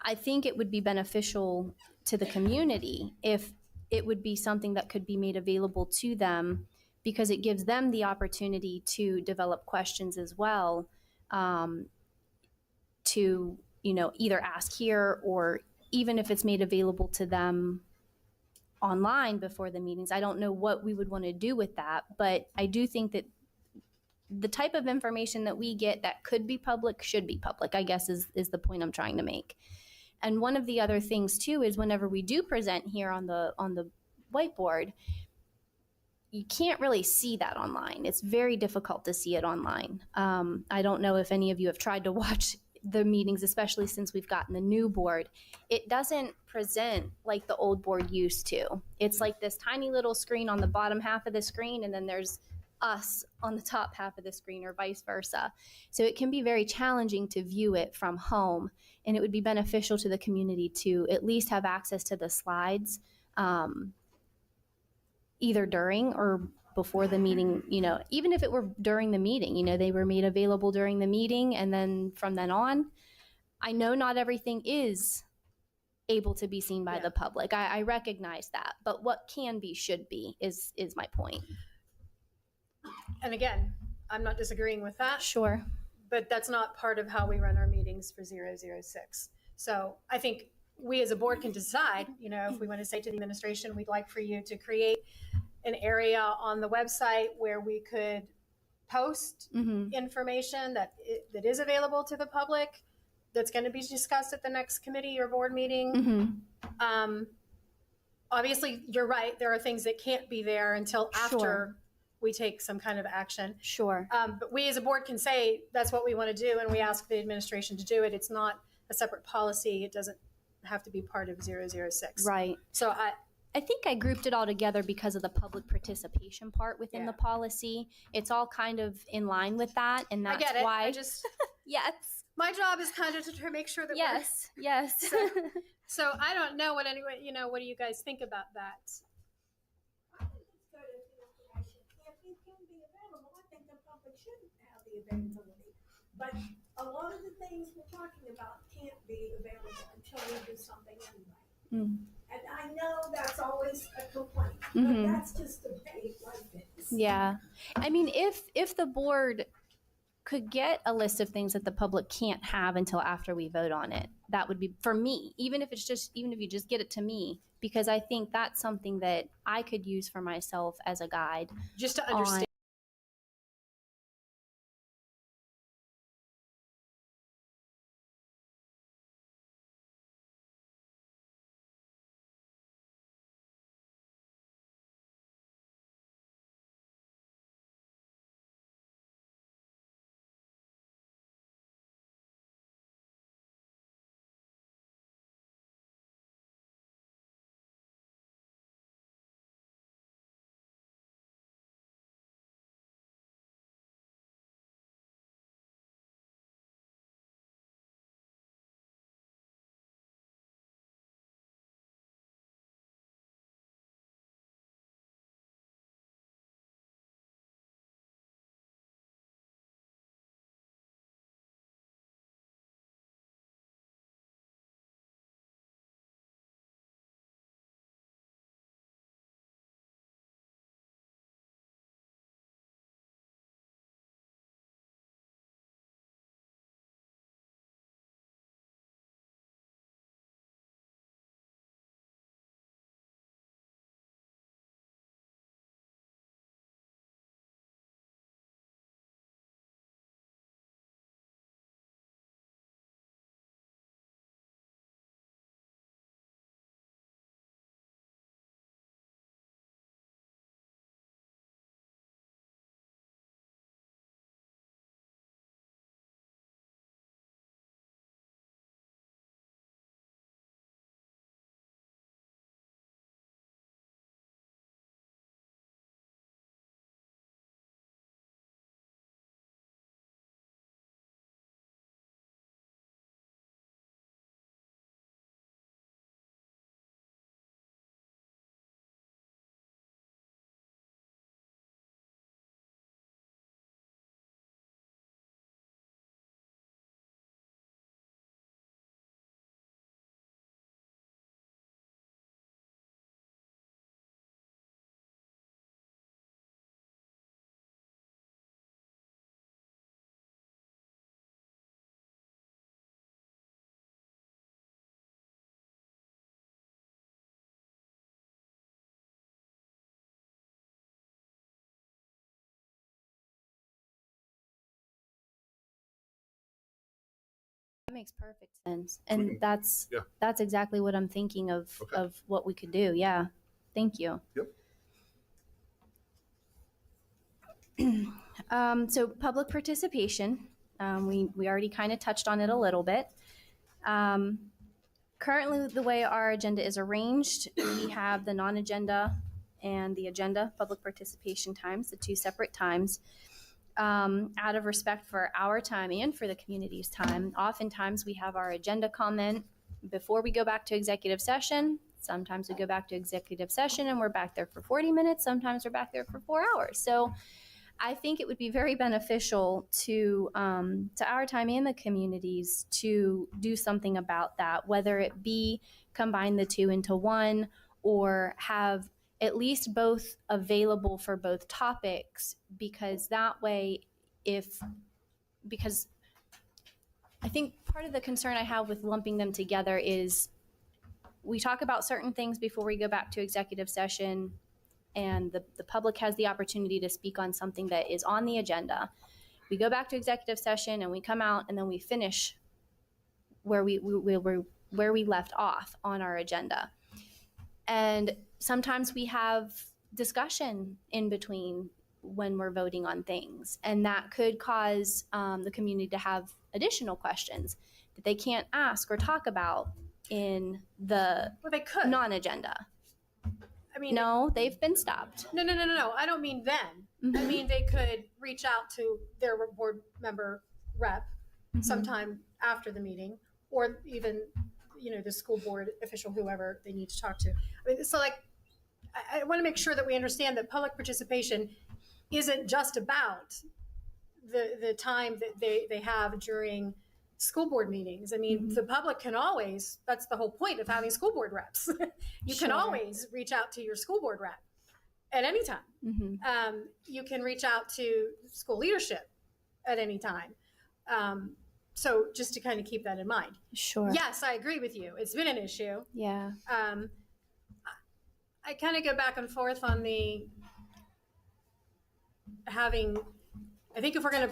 G: I think it would be beneficial to the community if it would be something that could be made available to them, because it gives them the opportunity to develop questions as well, to either ask here, or even if it's made available to them online before the meetings. I don't know what we would want to do with that, but I do think that the type of information that we get that could be public should be public, I guess is the point I'm trying to make. And one of the other things too is whenever we do present here on the whiteboard, you can't really see that online. It's very difficult to see it online. I don't know if any of you have tried to watch the meetings, especially since we've gotten the new board. It doesn't present like the old board used to. It's like this tiny little screen on the bottom half of the screen, and then there's us on the top half of the screen, or vice versa. So it can be very challenging to view it from home, and it would be beneficial to the community to at least have access to the slides, either during or before the meeting. Even if it were during the meeting, they were made available during the meeting, and then from then on, I know not everything is able to be seen by the public. I recognize that, but what can be should be is my point.
A: And again, I'm not disagreeing with that,
G: Sure.
A: but that's not part of how we run our meetings for 006. So I think we as a board can decide, if we want to say to the administration, we'd like for you to create an area on the website where we could post information that is available to the public, that's going to be discussed at the next committee or board meeting. Obviously, you're right. There are things that can't be there until after we take some kind of action.
G: Sure.
A: But we as a board can say that's what we want to do, and we ask the administration to do it. It's not a separate policy. It doesn't have to be part of 006.
G: Right.
A: So
G: I think I grouped it all together because of the public participation part within the policy. It's all kind of in line with that, and that's
A: I get it.
G: why.
A: I just
G: Yes.
A: my job is kind of to make sure that
G: Yes. Yes.
A: So I don't know what anyone, what do you guys think about that?
D: I think it's good if the information, if it can be available, I think the public should have the availability. But a lot of the things we're talking about can't be available until we do something anyway. And I know that's always a complaint, but that's just the way life is.
G: Yeah. I mean, if the board could get a list of things that the public can't have until after we vote on it, that would be, for me, even if you just get it to me, because I think that's something that I could use for myself as a guide.
A: Just to understand.
G: That makes perfect sense. And
C: can-
G: that's
C: yeah.
G: that's exactly what I'm thinking of
C: Okay.
G: of what we could do. Yeah. Thank you.
C: Yep.
G: So public participation, we already kind of touched on it a little bit. Currently, the way our agenda is arranged, we have the non-agenda and the agenda public participation times, the two separate times. Out of respect for our time and for the community's time, oftentimes we have our agenda comment before we go back to executive session. Sometimes we go back to executive session and we're back there for 40 minutes. Sometimes we're back there for 4 hours. So I think it would be very beneficial to our time and the communities to do something about that, whether it be combine the two into one or have at least both available for both topics, because that way, because I think part of the concern I have with lumping them together is we talk about certain things before we go back to executive session, and the public has the opportunity to speak on something that is on the agenda. We go back to executive session and we come out and then we finish where we left off on our agenda. And sometimes we have discussion in between when we're voting on things, and that could cause the community to have additional questions that they can't ask or talk about in the
A: Well, they could.
G: non-agenda.
A: I mean,
G: No, they've been stopped.
A: No. I don't mean then. I
G: Mhm.
A: mean, they could reach out to their board member rep sometime after the meeting, or even, the school board official, whoever they need to talk to. I mean, so like, I want to make sure that we understand that public participation isn't just about the time that they have during school board meetings. I mean, the public can always, that's the whole point of having school board reps. You can
G: Sure.
A: always reach out to your school board rep at any time.
G: Mm-hmm.
A: You can reach out to school leadership at any time. So just to kind of keep that in mind.
G: Sure.
A: Yes, I agree with you. It's been an issue.
G: Yeah.
A: I kind of go back and forth on I think if we're going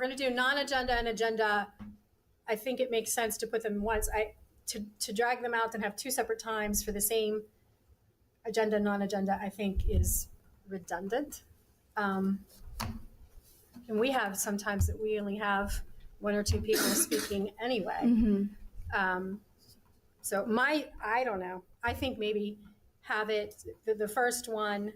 A: to do non-agenda and agenda, I think it makes sense to put them once. To drag them out and have two separate times for the same agenda, non-agenda, I think is redundant. And we have sometimes that we only have one or two people speaking anyway.
G: Mm-hmm.
A: So I don't know. I think maybe have it the first one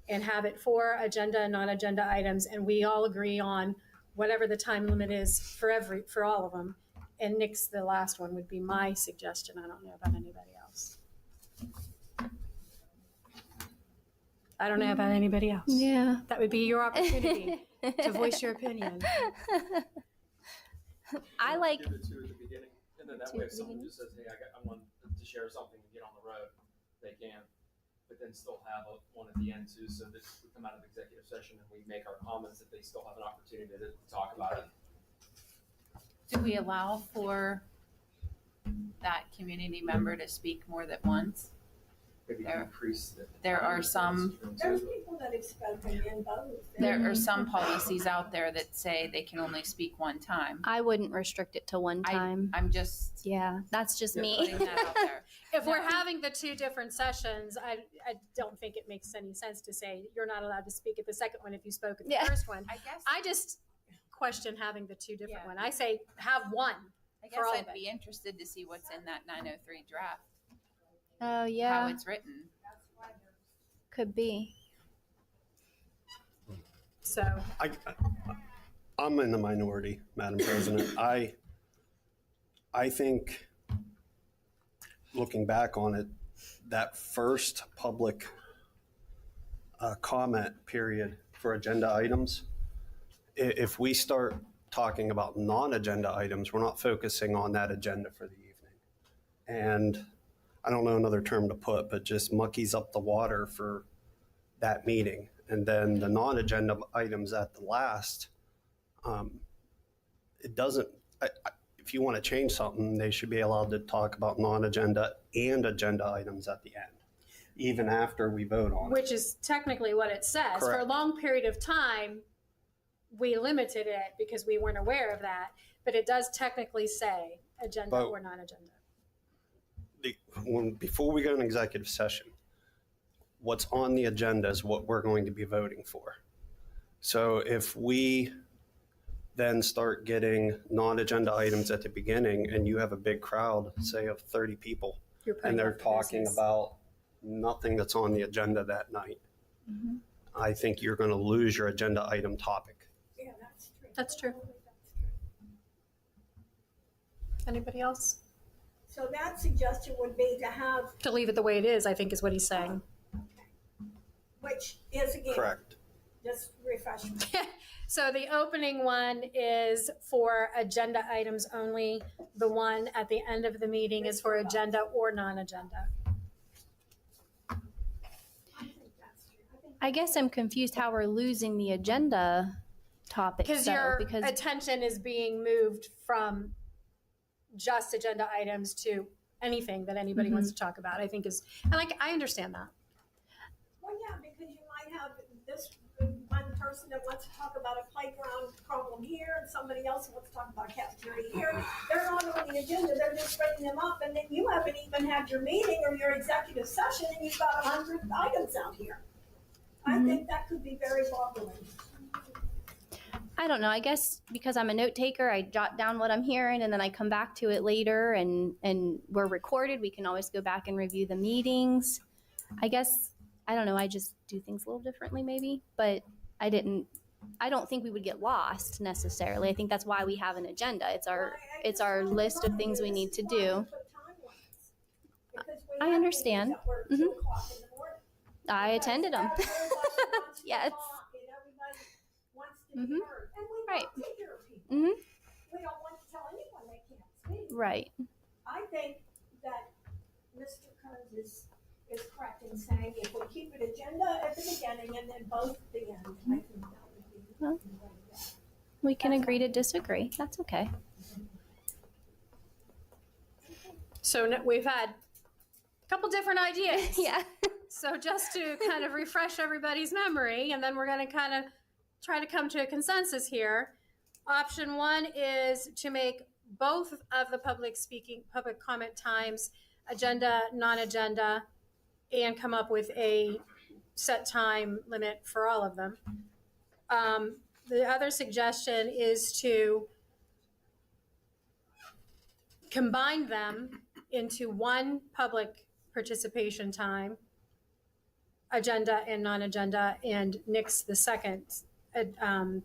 A: and have it for agenda and non-agenda items, and we all agree on whatever the time limit is for all of them. And nix the last one would be my suggestion. I don't know about anybody else. I don't know about anybody else.
G: Yeah.
A: That would be your opportunity to voice your opinion.
G: I like.
F: Give it to at the beginning, and then that
G: Two
F: way
G: at
F: if
G: the
F: someone
G: beginning?
F: just says, "Hey, I want to share something and get on the road," they can. But then still have one at the end too, so that we come out of executive session and we make our comments, that they still have an opportunity to talk about it.
E: Do we allow for that community member to speak more than once?
F: Maybe
E: There-
F: increase the.
E: there are some-
D: There's people that have spoken in both.
E: There are some policies out there that say they can only speak one time.
G: I wouldn't restrict it to one time.
E: I'm just
G: Yeah, that's just me.
E: putting that out there.
A: If we're having the two different sessions, I don't think it makes any sense to say you're not allowed to speak at the second one if you spoke at the
G: Yeah.
A: first one.
E: I guess
A: I just question having the two different
E: Yeah.
A: one. I say have one.
E: I
A: for
E: guess
A: all of
E: I'd
A: it.
E: be interested to see what's in that 903 draft,
G: Oh
E: how
G: yeah,
E: it's written.
G: could be.
A: So
J: I'm in the minority, Madam President. I think, looking back on it, that first public comment period for agenda items, if we start talking about non-agenda items, we're not focusing on that agenda for the evening. And I don't know another term to put, but just muckies up the water for that meeting. And then the non-agenda items at the last, it doesn't, if you want to change something, they should be allowed to talk about non-agenda and agenda items at the end, even after we vote on it.
A: which is technically what it says. For a
J: Correct.
A: long period of time, we limited it because we weren't aware of that, but it does technically say agenda
J: But-
A: or non-agenda.
J: Before we go to an executive session, what's on the agenda is what we're going to be voting for. So if we then start getting non-agenda items at the beginning and you have a big crowd, say of 30 people,
A: You're putting
J: and they're
A: up the
J: talking
A: business.
J: about nothing that's on the agenda that night, I think you're going to lose your agenda item topic.
D: Yeah, that's true.
A: That's true. Anybody else?
D: So that suggestion would be to have,
A: To leave it the way it is, I think is what he's saying.
D: which is again,
J: Correct.
D: just refresh me.
A: So the opening one is for agenda items only. The one at the end of the meeting is for agenda or non-agenda.
D: I think that's true. I think
G: I guess I'm confused how we're losing the agenda topic.
A: Because
G: though,
A: your
G: because
A: attention is being moved from just agenda items to anything that anybody wants to talk about, I think is, and like, I understand that.
D: Well, yeah, because you might have this one person that wants to talk about a playground problem here, and somebody else wants to talk about a cafeteria here. They're not on the agenda, they're just bringing them up, and then you haven't even had your meeting or your executive session, and you've got 100 items out here. I think that could be very boggling.
G: I don't know. I guess because I'm a note taker, I jot down what I'm hearing and then I come back to it later and we're recorded. We can always go back and review the meetings. I guess, I don't know. I just do things a little differently maybe, but I don't think we would get lost necessarily. I think that's why we have an agenda. It's our list of things we need to do. I understand. Mhm. I attended them. Yes. Mhm. Right. Mhm.
D: We don't want to tell anyone they can't speak.
G: Right.
D: I think that Mr. Kearns is correct in saying if we keep it agenda at the beginning and then both at the end, I think that would be.
G: Well, We can agree to disagree. That's okay.
A: So we've had a couple different ideas.
G: Yeah.
A: So just to kind of refresh everybody's memory, and then we're going to kind of try to come to a consensus here. Option one is to make both of the public comment times agenda, non-agenda, and come up with a set time limit for all of them. The other suggestion is to combine them into one public participation time, agenda and non-agenda, and nix the second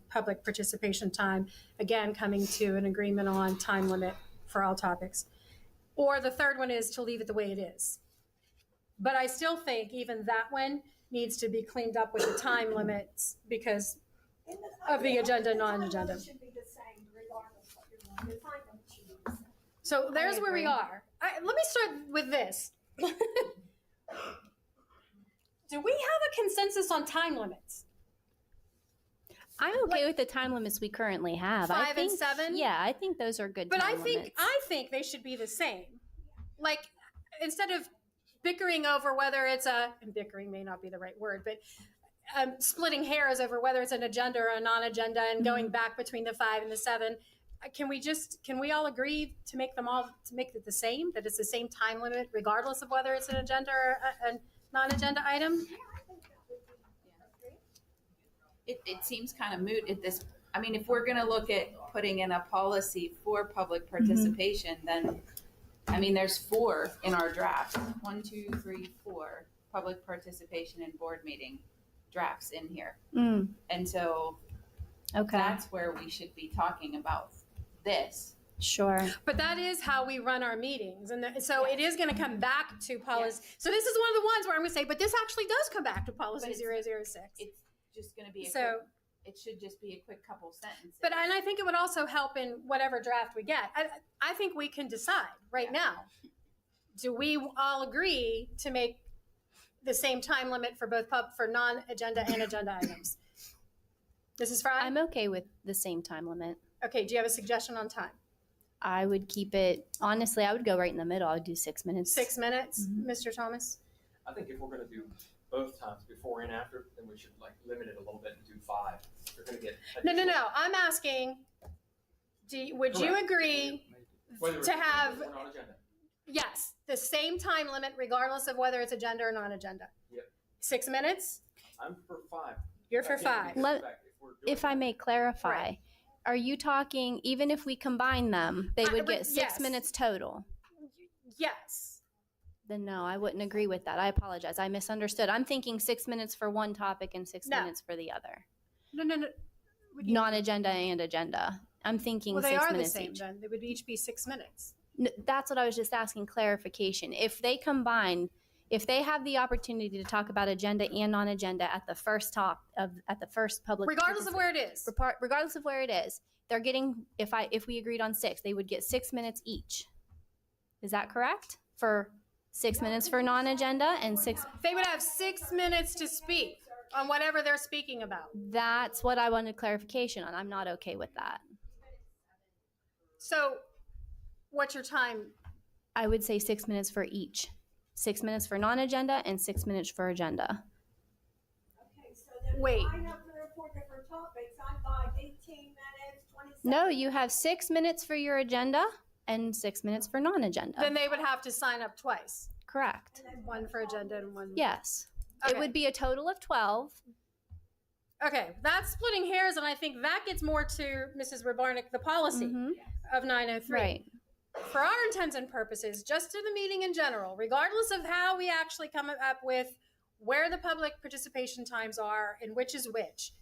A: public participation time, again, coming to an agreement on time limit for all topics. Or the third one is to leave it the way it is. But I still think even that one needs to be cleaned up with the time limits because of the agenda, non-agenda.
D: It should be the same regardless what you're doing. The time limit should be the same.
A: So there's where we are. Let me start with this. Do we have a consensus on time limits?
G: I'm okay with the time limits we currently have.
A: 5 and 7?
G: Yeah, I think those are good
A: But
G: time limits.
A: I think they should be the same. Like, instead of bickering over whether it's and bickering may not be the right word, but splitting hairs over whether it's an agenda or a non-agenda and going back between the 5 and the 7, can we all agree to make it the same, that it's the same time limit regardless of whether it's an agenda or a non-agenda item?
E: It seems kind of moot at this. I mean, if we're going to look at putting in a policy for public participation, then, I mean, there's 4 in our draft. 1, 2, 3, 4 public participation in board meeting drafts in here. And so
G: Okay.
E: that's where we should be talking about this.
G: Sure.
A: But that is how we run our meetings. And so it is going to come back to policy. So this is one of the ones where I'm going to say, but this actually does come back to policy
E: But
A: 006.
E: It's just going to be it should just be a quick couple sentences.
A: But and I think it would also help in whatever draft we get. I think we can decide right now. Do we all agree to make the same time limit for both for non-agenda and agenda items? This is Fry?
G: I'm okay with the same time limit.
A: Okay, do you have a suggestion on time?
G: I would keep it, honestly, I would go right in the middle. I would do 6 minutes.
A: 6 minutes, Mr. Thomas?
K: I think if we're going to do both times, before and after, then we should like limit it a little bit and do 5.
F: They're going to get
A: No. I'm asking, would you agree to have, yes, the same time limit regardless of whether it's agenda or non-agenda?
F: Yep.
A: 6 minutes?
F: I'm for 5.
A: You're for 5.
G: If I may clarify,
A: Right.
G: are you talking, even if we combine them, they would get 6
A: yes.
G: minutes total?
A: Yes.
G: Then no, I wouldn't agree with that. I apologize. I misunderstood. I'm thinking 6 minutes for one topic and 6
A: No.
G: minutes for the other.
A: No.
G: Non-agenda and agenda. I'm thinking
A: Well, they
G: 6
A: are the
G: minutes
A: same
G: each.
A: then. They would each be 6 minutes.
G: That's what I was just asking clarification. If they combine, if they have the opportunity to talk about agenda and non-agenda at the first at the first public,
A: Regardless of where it is.
G: regardless of where it is, they're getting. If we agreed on 6, they would get 6 minutes each. Is that correct? For 6 minutes for non-agenda and 6.
A: They would have 6 minutes to speak on whatever they're speaking about.
G: That's what I wanted clarification on. I'm not okay with that.
A: So, what's your time?
G: I would say 6 minutes for each. 6 minutes for non-agenda and 6 minutes for agenda.
D: Okay, so then
A: Wait.
D: I have 3 or 4 different topics. I've got 18 minutes, 27.
G: No, you have 6 minutes for your agenda and 6 minutes for non-agenda.
A: Then they would have to sign up twice.
G: Correct.
A: One for agenda and one.
G: Yes.
A: Okay.
G: It would be a total of 12.
A: Okay, that's splitting hairs, and I think that gets more to Mrs. Rabarnik, the policy
G: Mhm.
A: of 903.
G: Right.
A: For our intents and purposes, just to the meeting in general, regardless of how we actually come up with where the public participation times are and which is which,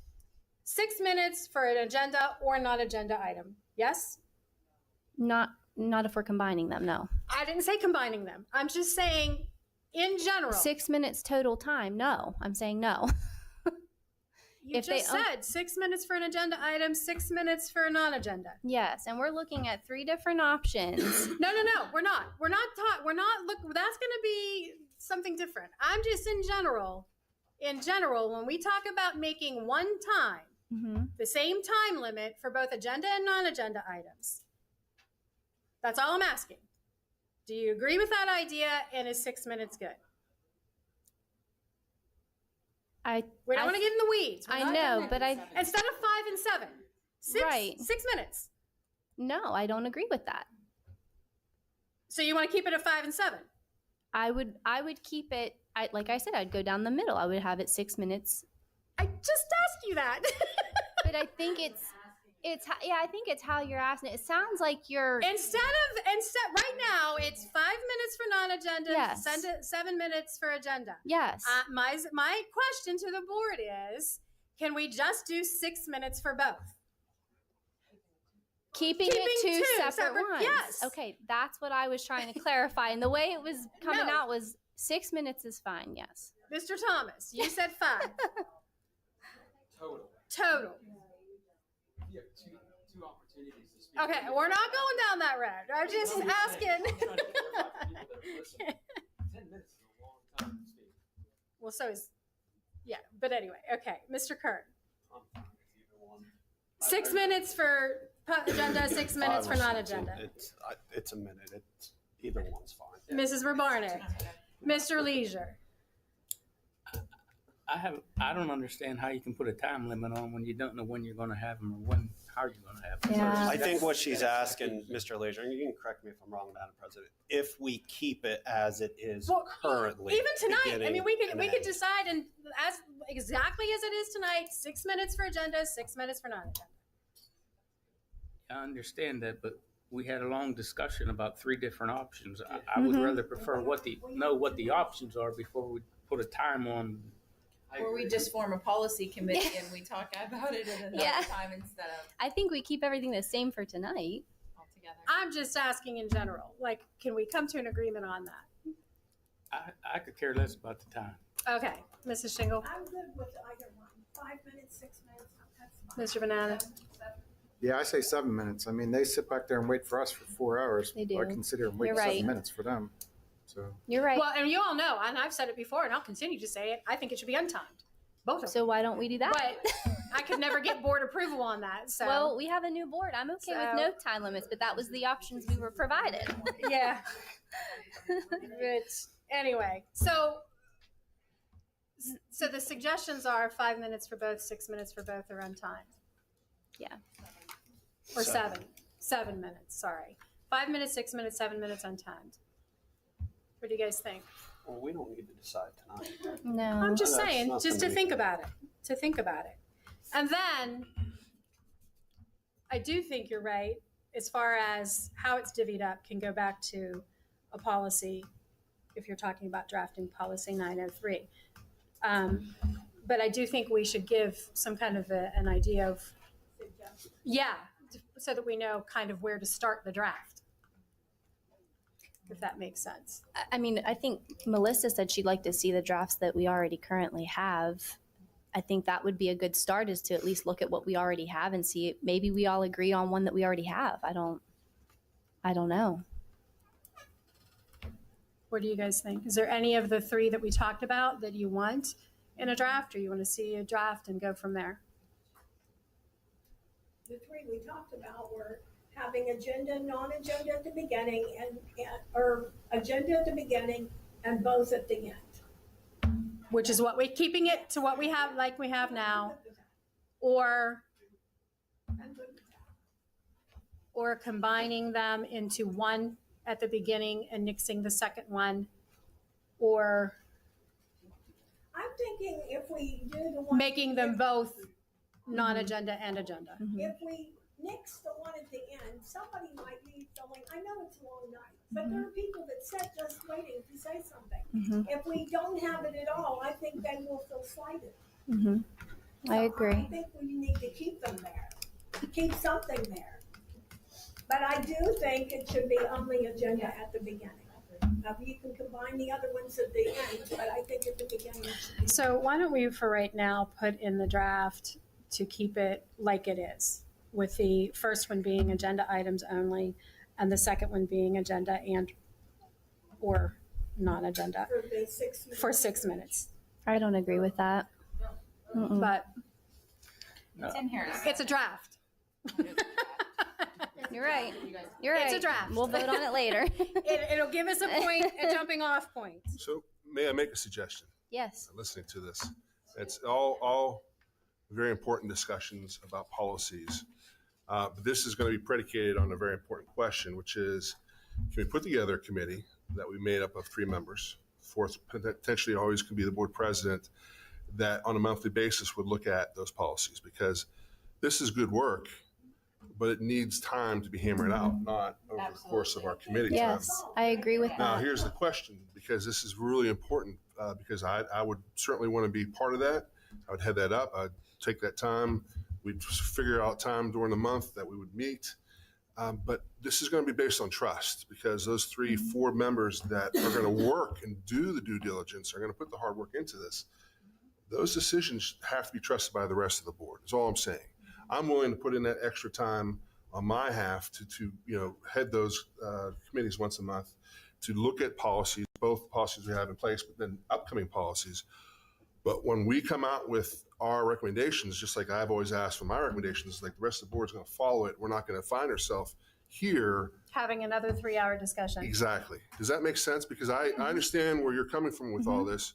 A: 6 minutes for an agenda or non-agenda item. Yes?
G: Not if we're combining them, no.
A: I didn't say combining them. I'm just saying in general.
G: 6 minutes total time, no. I'm saying no.
A: You
G: if they
A: just said 6 minutes for an agenda item, 6 minutes for a non-agenda.
G: Yes, and we're looking at 3 different options.
A: No, we're not. That's going to be something different. I'm just in general, when we talk about making one time,
G: Mm-hmm.
A: the same time limit for both agenda and non-agenda items. That's all I'm asking. Do you agree with that idea, and is 6 minutes good? We don't want to get in the weeds. We're
G: I
A: not
G: know,
A: getting-
G: but I
A: Instead of 5 and 7, 6,
G: Right.
A: 6 minutes.
G: no, I don't agree with that.
A: So you want to keep it at 5 and 7?
G: I would keep it. Like I said, I'd go down the middle. I would have it 6 minutes.
A: I just asked you that.
G: But I think I think it's how you're asking it. It sounds like you're.
A: Instead right now it's 5 minutes for non-agenda,
G: Yes.
A: 7 minutes for agenda.
G: Yes.
A: My question to the board is, can we just do 6 minutes for both?
G: Keeping
A: Keeping
G: it
A: two
G: two separate ones.
A: yes.
G: Okay, that's what I was trying to clarify. And the way it was coming
A: No.
G: out was 6 minutes is fine. Yes.
A: Mr. Thomas, you said 5. Total.
F: You have two opportunities to speak.
A: Okay, we're not going down that road. I'm just asking.
F: I'm trying to clarify for people that are listening. 10 minutes is a long time to speak.
A: Well, so is, yeah, but anyway, okay. Mr. Kern,
F: I'm fine with either one.
A: 6 minutes for agenda, 6 minutes for
J: 5 or 6.
A: non-agenda.
J: It's a minute. Either one's fine.
A: Mrs. Rabarnik, Mr. Leisure.
I: I don't understand how you can put a time limit on when you don't know when you're going to have them or how you're going to have them.
G: Yeah.
J: I think what she's asking, Mr. Leisure, and you can correct me if I'm wrong, Madam President, if we keep it as it is
A: Well,
J: currently.
A: Even tonight, I
J: beginning
A: mean, we could
J: and end.
A: decide and as exactly as it is tonight, 6 minutes for agenda, 6 minutes for non-agenda.
I: I understand that, but we had a long discussion about 3 different options. I would
G: Mhm.
I: rather prefer know what the options are before we put a time on.
E: Or we just form a policy committee and we talk about it at another
G: Yeah.
E: time instead of
G: I think we keep everything the same for tonight.
E: all together.
A: I'm just asking in general, like, can we come to an agreement on that?
I: I could care less about the time.
A: Okay, Mrs. Shingle,
D: I'm good with either one. 5 minutes, 6 minutes, that's fine.
A: Mr. Banana.
K: Yeah, I say 7 minutes. I mean, they sit back there and wait for us for 4 hours.
G: They do.
K: I consider them wait
G: You're
K: 7
G: right.
K: minutes for them. So
G: You're right.
A: Well, and you all know, and I've said it before, and I'll continue to say it, I think it should be untimed. Both of them.
G: So why don't we do that?
A: But I could never get board approval on that, so.
G: Well, we have a new board. I'm okay with
A: So-
G: no time limits, but that was the options we were provided.
A: Yeah. But anyway, so So the suggestions are 5 minutes for both, 6 minutes for both, or untimed.
G: Yeah.
A: Or 7 minutes, sorry. 5 minutes, 6 minutes, 7 minutes untimed. What do you guys think?
J: Well, we don't need to decide tonight.
G: No.
A: I'm just
J: That's
A: saying,
J: not
A: just to
J: something-
A: think about it, And then, I do think you're right, as far as how it's divvied up can go back to a policy, if you're talking about drafting policy 903. But I do think we should give some kind of an idea of, yeah, so that we know kind of where to start the draft, if that makes sense.
G: I mean, I think Melissa said she'd like to see the drafts that we already currently have. I think that would be a good start, is to at least look at what we already have and see, maybe we all agree on one that we already have. I don't know.
A: What do you guys think? Is there any of the three that we talked about that you want in a draft, or you want to see a draft and go from there?
D: The three we talked about were having agenda, non-agenda at the beginning, or agenda at the beginning and both at the end.
A: Which is keeping it to what we have, like we have now, or combining them into one at the beginning and nixing the second one, or
D: I'm thinking if we do the one.
A: making them both non-agenda and agenda.
D: If we nix the one at the end, somebody might be feeling, I know it's a long night, but there are people that sit just waiting to say something. If we don't have it at all, I think they will feel slighted.
G: I agree.
D: I think we need to keep them there, keep something there. But I do think it should be on the agenda at the beginning. You can combine the other ones at the end, but I think at the beginning it should be.
A: So why don't we, for right now, put in the draft to keep it like it is, with the first one being agenda items only, and the second one being agenda and or non-agenda
D: For the 6 minutes.
A: for 6 minutes.
G: I don't agree with that.
A: But
E: It's in here.
A: it's a draft.
G: You're right. You're right.
A: It's a draft.
G: We'll vote on it later.
A: It'll give us a jumping off point.
C: So may I make a suggestion?
G: Yes.
C: Listening to this, it's all very important discussions about policies. But this is going to be predicated on a very important question, which is, can we put together a committee that we made up of 3 members, fourth potentially always can be the board president, that on a monthly basis would look at those policies, because this is good work, but it needs time to be hammered out, not over the course of our committee time.
G: Yes, I agree with
C: Now,
G: that.
C: here's the question, because this is really important, because I would certainly want to be part of that. I would head that up. I'd take that time. We'd figure out time during the month that we would meet. But this is going to be based on trust, because those 3-4 members that are going to work and do the due diligence are going to put the hard work into this. Those decisions have to be trusted by the rest of the board, is all I'm saying. I'm willing to put in that extra time on my half to head those committees once a month, to look at policies, both policies we have in place, but then upcoming policies. But when we come out with our recommendations, just like I've always asked for my recommendations, like the rest of the board is going to follow it. We're not going to find ourselves here.
A: Having another 3-hour discussion.
C: Exactly. Does that make sense? Because I understand where you're coming from with all this.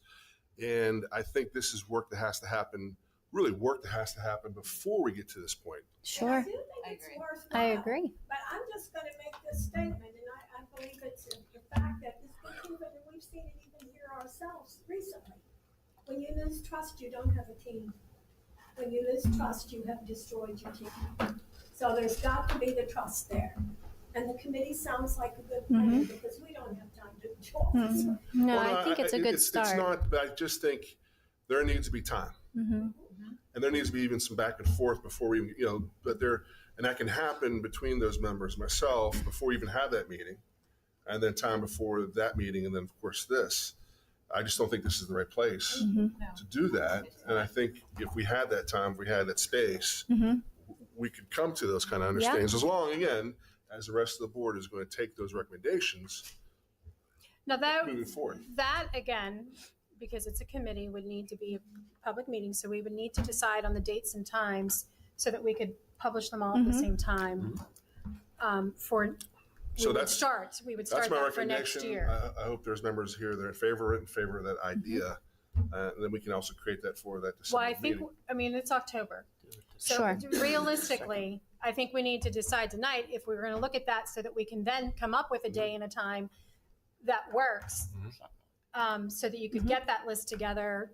C: And I think this is work that has to happen, really work that has to happen before we get to this point.
G: Sure.
D: I do think it's worthwhile.
G: I agree.
D: But I'm just going to make this statement, and I believe it's the fact that it's been proven, and we've seen it even here ourselves recently. When you lose trust, you don't have a team. When you lose trust, you have destroyed your team. So there's got to be the trust there. And the committee sounds like a good plan, because we don't have time to do it.
G: No,
C: Well,
G: I think it's a good start.
C: It's not, but I just think there needs to be time. And there needs to be even some back and forth before we, but and that can happen between those members, myself, before we even have that meeting, and then time before that meeting, and then of course this. I just don't think this is the right place to do that. And I think if we had that time, if we had that space, we could come to those kind of understandings, as long, again, as the rest of the board is going to take those recommendations
A: Now
C: moving forward.
A: that again, because it's a committee, would need to be a public meeting. So we would need to decide on the dates and times so that we could publish them all at the same time. We would start
C: That's my
A: that for next
C: recommendation.
A: year.
C: I hope there's members here that are in favor of it, in favor of that idea. And then we can also create that for that
A: Well,
C: December
A: I think,
C: meeting.
A: I mean, it's October. So
G: Sure.
A: realistically, I think we need to decide tonight if we're going to look at that so that we can then come up with a day and a time that works. So that you could get that list together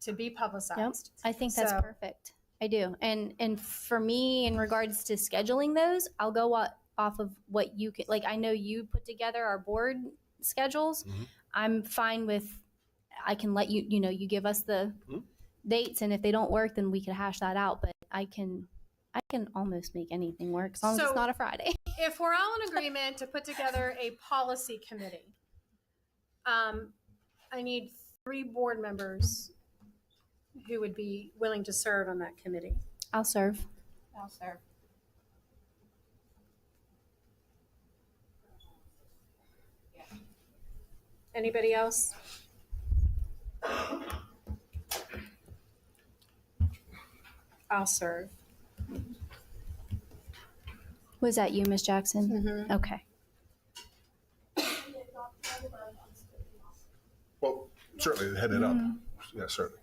A: to be publicized.
G: I think that's
A: So-
G: perfect. I do. And for me, in regards to scheduling those, I'll go off of what you can, like, I know you put together our board schedules. I'm fine with, I can let you, you give us the dates, and if they don't work, then we can hash that out. But I can almost make anything work as long as
A: So-
G: it's not a Friday.
A: If we're all in agreement to put together a policy committee, I need 3 board members who would be willing to serve on that committee.
G: I'll serve.
E: I'll serve.
A: Anybody else? I'll serve.
G: Was that you, Ms. Jackson?
A: Mm-hmm.
G: Okay.
C: Well, certainly head it up. Yeah, certainly.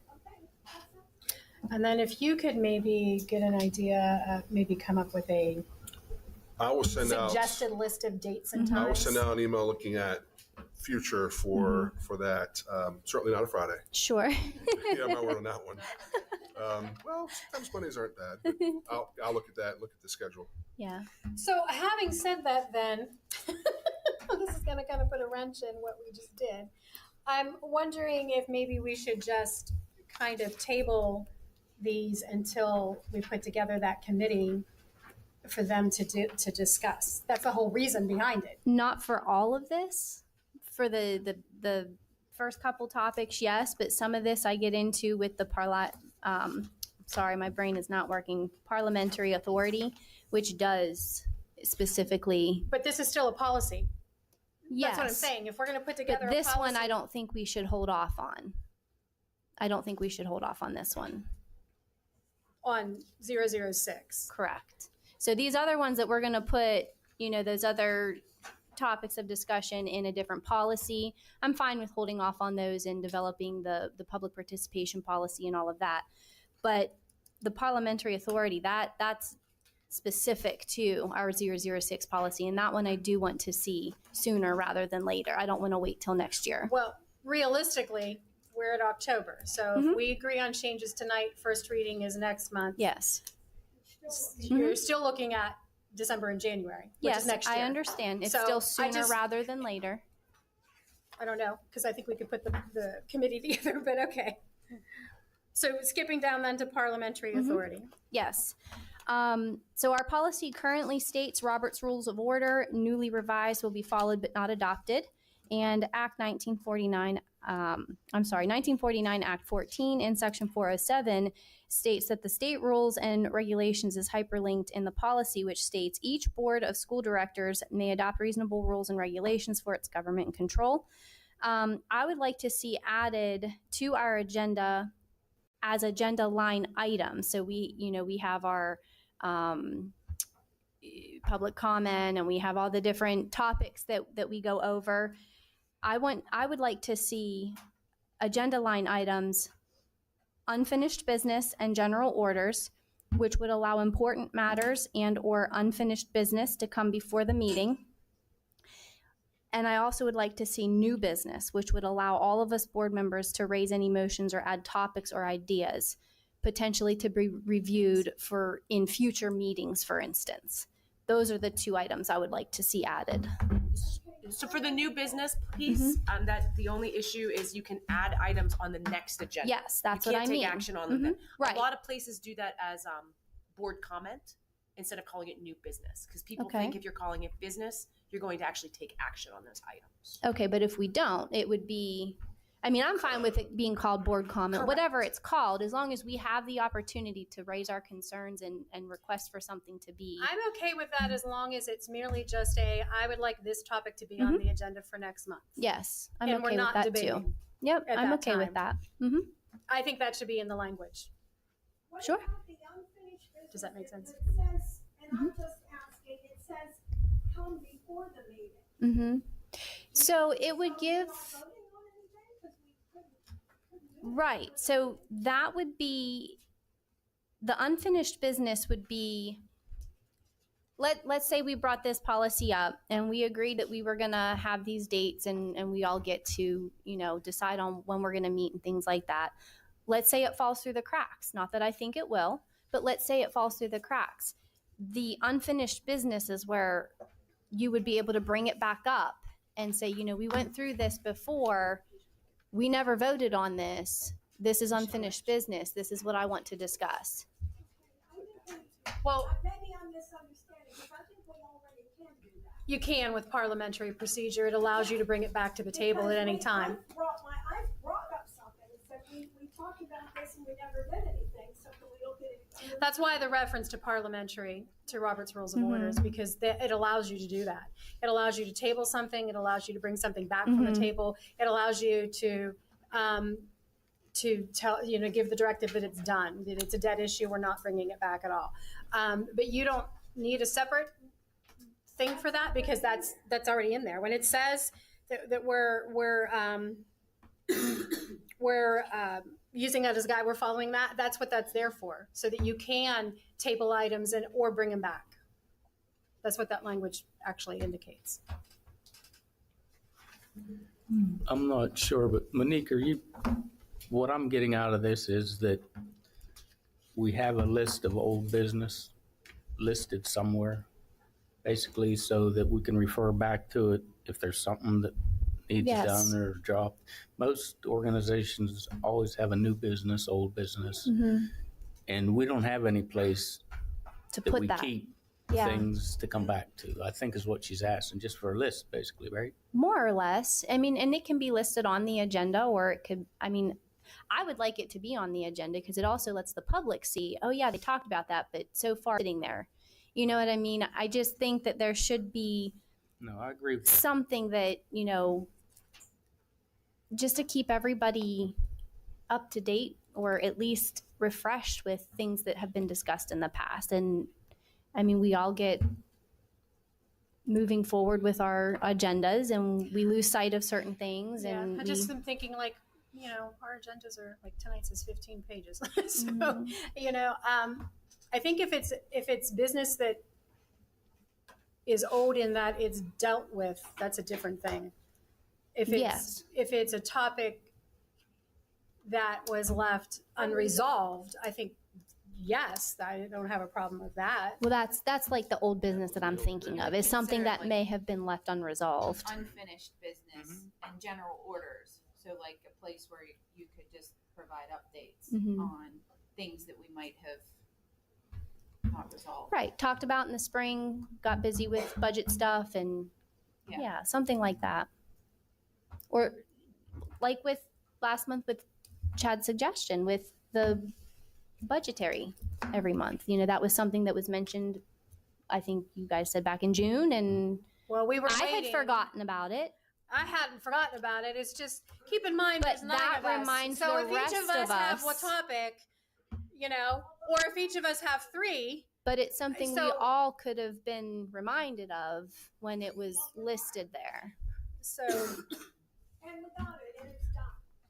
A: And then if you could maybe get an idea, maybe come up with a
C: I will send out.
A: suggested list of dates and
C: I will
A: times.
C: send out an email looking at future for that. Certainly not a Friday.
G: Sure.
C: Yeah, my word on that one. Well, sometimes Mondays aren't bad. But I'll look at that. Look at the schedule.
G: Yeah.
A: So having said that, then this is going to kind of put a wrench in what we just did. I'm wondering if maybe we should just kind of table these until we put together that committee for them to discuss. That's the whole reason behind it.
G: Not for all of this. For the first couple topics, yes, but some of this I get into with the sorry, my brain is not working. Parliamentary authority, which does specifically.
A: But this is still a policy.
G: Yes.
A: That's what I'm saying. If we're going to put together
G: But this
A: a policy,
G: one, I don't think we should hold off on. I don't think we should hold off on this one.
A: on 006.
G: Correct. So these other ones that we're going to put, those other topics of discussion in a different policy, I'm fine with holding off on those and developing the public participation policy and all of that. But the parliamentary authority, that's specific to our 006 policy. And that one I do want to see sooner rather than later. I don't want to wait till next year.
A: Well, realistically, we're at October. So if we agree on changes tonight, first reading is next month.
G: Yes.
A: You're still looking at December and January, which
G: Yes,
A: is next year.
G: I understand. It's
A: So
G: still
A: I
G: sooner
A: just-
G: rather than later.
A: I don't know, because I think we could put the committee together, but okay. So skipping down then to parliamentary authority.
G: Yes. So our policy currently states Robert's Rules of Order, newly revised, will be followed but not adopted. And Act 1949, 1949 Act 14 in Section 407 states that the state rules and regulations is hyperlinked in the policy, which states each board of school directors may adopt reasonable rules and regulations for its government and control. I would like to see added to our agenda as agenda line items. So we have our public comment and we have all the different topics that we go over. I would like to see agenda line items, unfinished business and general orders, which would allow important matters and or unfinished business to come before the meeting. And I also would like to see new business, which would allow all of us board members to raise any motions or add topics or ideas, potentially to be reviewed in future meetings, for instance. Those are the two items I would like to see added.
H: So for the new business piece, that the only issue is you can add items on the next agenda.
G: Yes, that's
H: you
G: what
H: can't
G: I
H: take
G: mean.
H: action on them.
G: Right.
H: A lot of places do that as board comment instead of calling it new business, because people
G: Okay.
H: think if you're calling it business, you're going to actually take action on those items.
G: Okay, but if we don't, it would be, I'm fine with it being called board comment,
H: Correct.
G: whatever it's called, as long as we have the opportunity to raise our concerns and request for something to be.
A: I'm okay with that as long as it's merely just I would like this topic to be on the agenda for next month.
G: Yes, I'm
A: And we're
G: okay with
A: not
G: that
A: debating
G: too. Yep,
A: at
G: I'm
A: that
G: okay with that.
A: time. I think that should be in the language.
D: What
G: Sure.
D: about the unfinished business?
A: Does that make sense?
D: It says, and I'm just asking, it says come before the meeting.
G: So it would give,
D: Voting on anything? 'Cause we couldn't do
G: Right. So that would be the unfinished business would be let's say we brought this policy up and we agreed that we were going to have these dates and we all get to, decide on when we're going to meet and things like that. Let's say it falls through the cracks. Not that I think it will, but let's say it falls through the cracks. The unfinished business is where you would be able to bring it back up and say, we went through this before. We never voted on this. This is unfinished business. This is what I want to discuss.
A: Well,
D: Maybe I'm misunderstanding, because I think we already can do that.
A: you can with parliamentary procedure. It allows you to bring it back to the table at any time.
D: I've brought up something, and said we talked about this and we never did anything, so can we look at it?
A: That's why the reference to parliamentary, to Robert's Rules of Orders, because it allows you to do that. It allows you to table something. It allows you to bring something back from the table. It allows you to tell, give the directive that it's done, that it's a dead issue. We're not bringing it back at all. But you don't need a separate thing for that, because that's already in there. When it says that we're using it as a guide, we're following that. That's what that's there for, so that you can table items or bring them back. That's what that language actually indicates.
I: I'm not sure, but Monique, what I'm getting out of this is that we have a list of old business listed somewhere, basically, so that we can refer back to it if there's something that needs done or dropped. Most organizations always have a new business, old business, and we don't have any place
G: To
I: that
G: put
I: we
G: that.
I: keep
G: Yeah.
I: things to come back to, I think is what she's asking, just for a list, basically, right?
G: More or less. I mean, and it can be listed on the agenda, or it could, I would like it to be on the agenda because it also lets the public see, oh yeah, they talked about that, but so far sitting there. You know what I mean? I just think that there should be
I: No, I agree with you.
G: something that, just to keep everybody up to date or at least refreshed with things that have been discussed in the past. And we all get moving forward with our agendas and we lose sight of certain things.
A: Yeah,
G: And
A: I just am thinking our agendas are like tonight's is 15 pages. So, I think if it's business that is old in that it's dealt with, that's a different thing. If it's a topic that was left unresolved, I think, yes, I don't have a problem with that.
G: well, that's like the old business that I'm thinking of, is something that may have been left unresolved.
E: Unfinished business and general orders. So like a place where you could just provide updates on things that we might have not resolved.
G: Right. Talked about in the spring, got busy with budget stuff and yeah, something like that. Or like with last month with Chad's suggestion with the budgetary every month. That was something that was mentioned, I think you guys said back in June, and
A: Well, we were
G: I had
A: waiting.
G: forgotten about it.
A: I hadn't forgotten about it. It's just keep in mind
G: But
A: there's 9
G: that
A: of us.
G: reminds
A: so
G: the
A: if each
G: rest
A: of us
G: of
A: have
G: us.
A: what topic, or if each of us have 3,
G: But it's something we
A: So-
G: all could have been reminded of when it was listed there.
A: so
D: And without it, and it's done.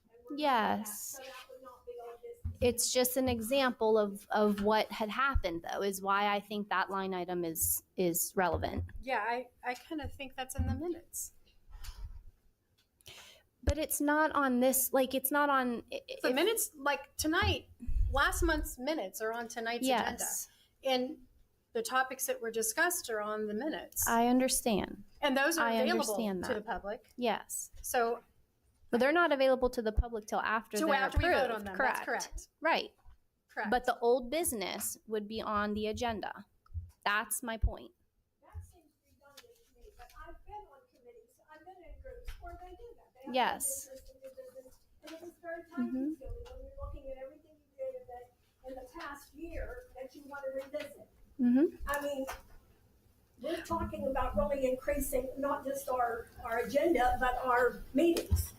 D: And we're good with
G: Yes.
D: that, so that would not be old business.
G: It's just an example of what had happened, though, is why I think that line item is relevant.
A: yeah, I kind of think that's in the minutes.
G: But it's not on this, it's not on.
A: The minutes, like tonight, last month's minutes are on tonight's agenda.
G: Yes,
A: And the topics that were discussed are on the minutes.
G: I understand.
A: And those are
G: I
A: available
G: understand
A: to
G: that.
A: the public.
G: Yes.
A: So
G: But they're not available to the public till after they're
A: after we
G: approved.
A: vote on them,
G: Correct.
A: that's correct.
G: Right.
A: Correct.
G: But the old business would be on the agenda. That's my point.
D: That seems redundant to me, but I've been on committees, I've been in groups where they do that. They have
G: Yes.
D: new business, and it was very time consuming when you're looking at everything you did in the past year that you want to revisit. I mean, we're talking about really increasing not just our agenda, but our meetings.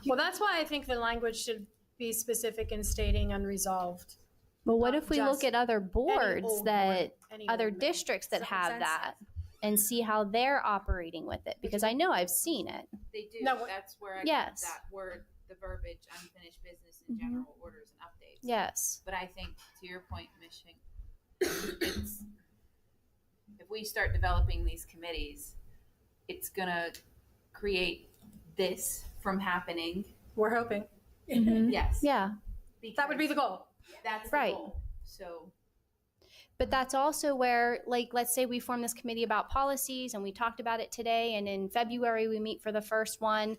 A: Well, that's why I think the language should be specific in stating unresolved.
G: But what
A: Not
G: if we
A: just
G: look at other boards
A: old
G: that,
A: any
G: other
A: old man.
G: districts that
A: Does that make
G: have
A: sense?
G: that and see how they're operating with it? Because I know I've seen it.
E: They do.
A: No,
E: That's where I
G: Yes.
E: got that word the verbiage unfinished business and general orders and updates.
G: Yes.
E: But I think to your point, it's if we start developing these committees, it's gonna create this from happening.
A: We're hoping.
E: Yes.
G: Yeah.
A: That would be the goal.
E: That's
G: Right.
E: the goal. So
G: But that's also where, like, let's say we form this committee about policies and we talked about it today, and in February we meet for the first one.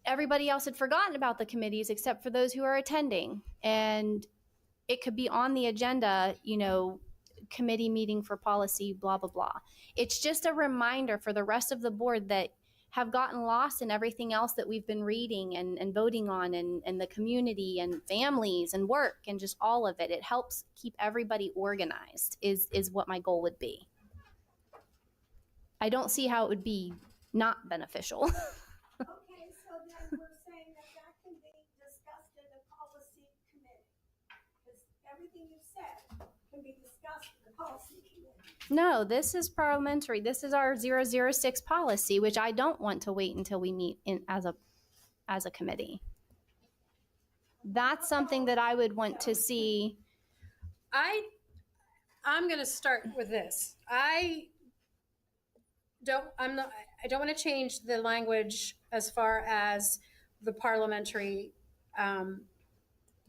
G: Everybody else had forgotten about the committees except for those who are attending. And it could be on the agenda, you know, committee meeting for policy, blah, blah, blah. It's just a reminder for the rest of the board that have gotten lost in everything else that we've been reading and voting on, and the community and families and work and just all of it. It helps keep everybody organized is what my goal would be. I don't see how it would be not beneficial.
D: Okay, so then we're saying that can be discussed in the policy committee. Because everything you said can be discussed in the policy committee.
G: No, this is parliamentary. This is our 006 policy, which I don't want to wait until we meet in as a committee. That's something that I would want to see.
A: I'm going to start with this. I don't want to change the language as far as the parliamentary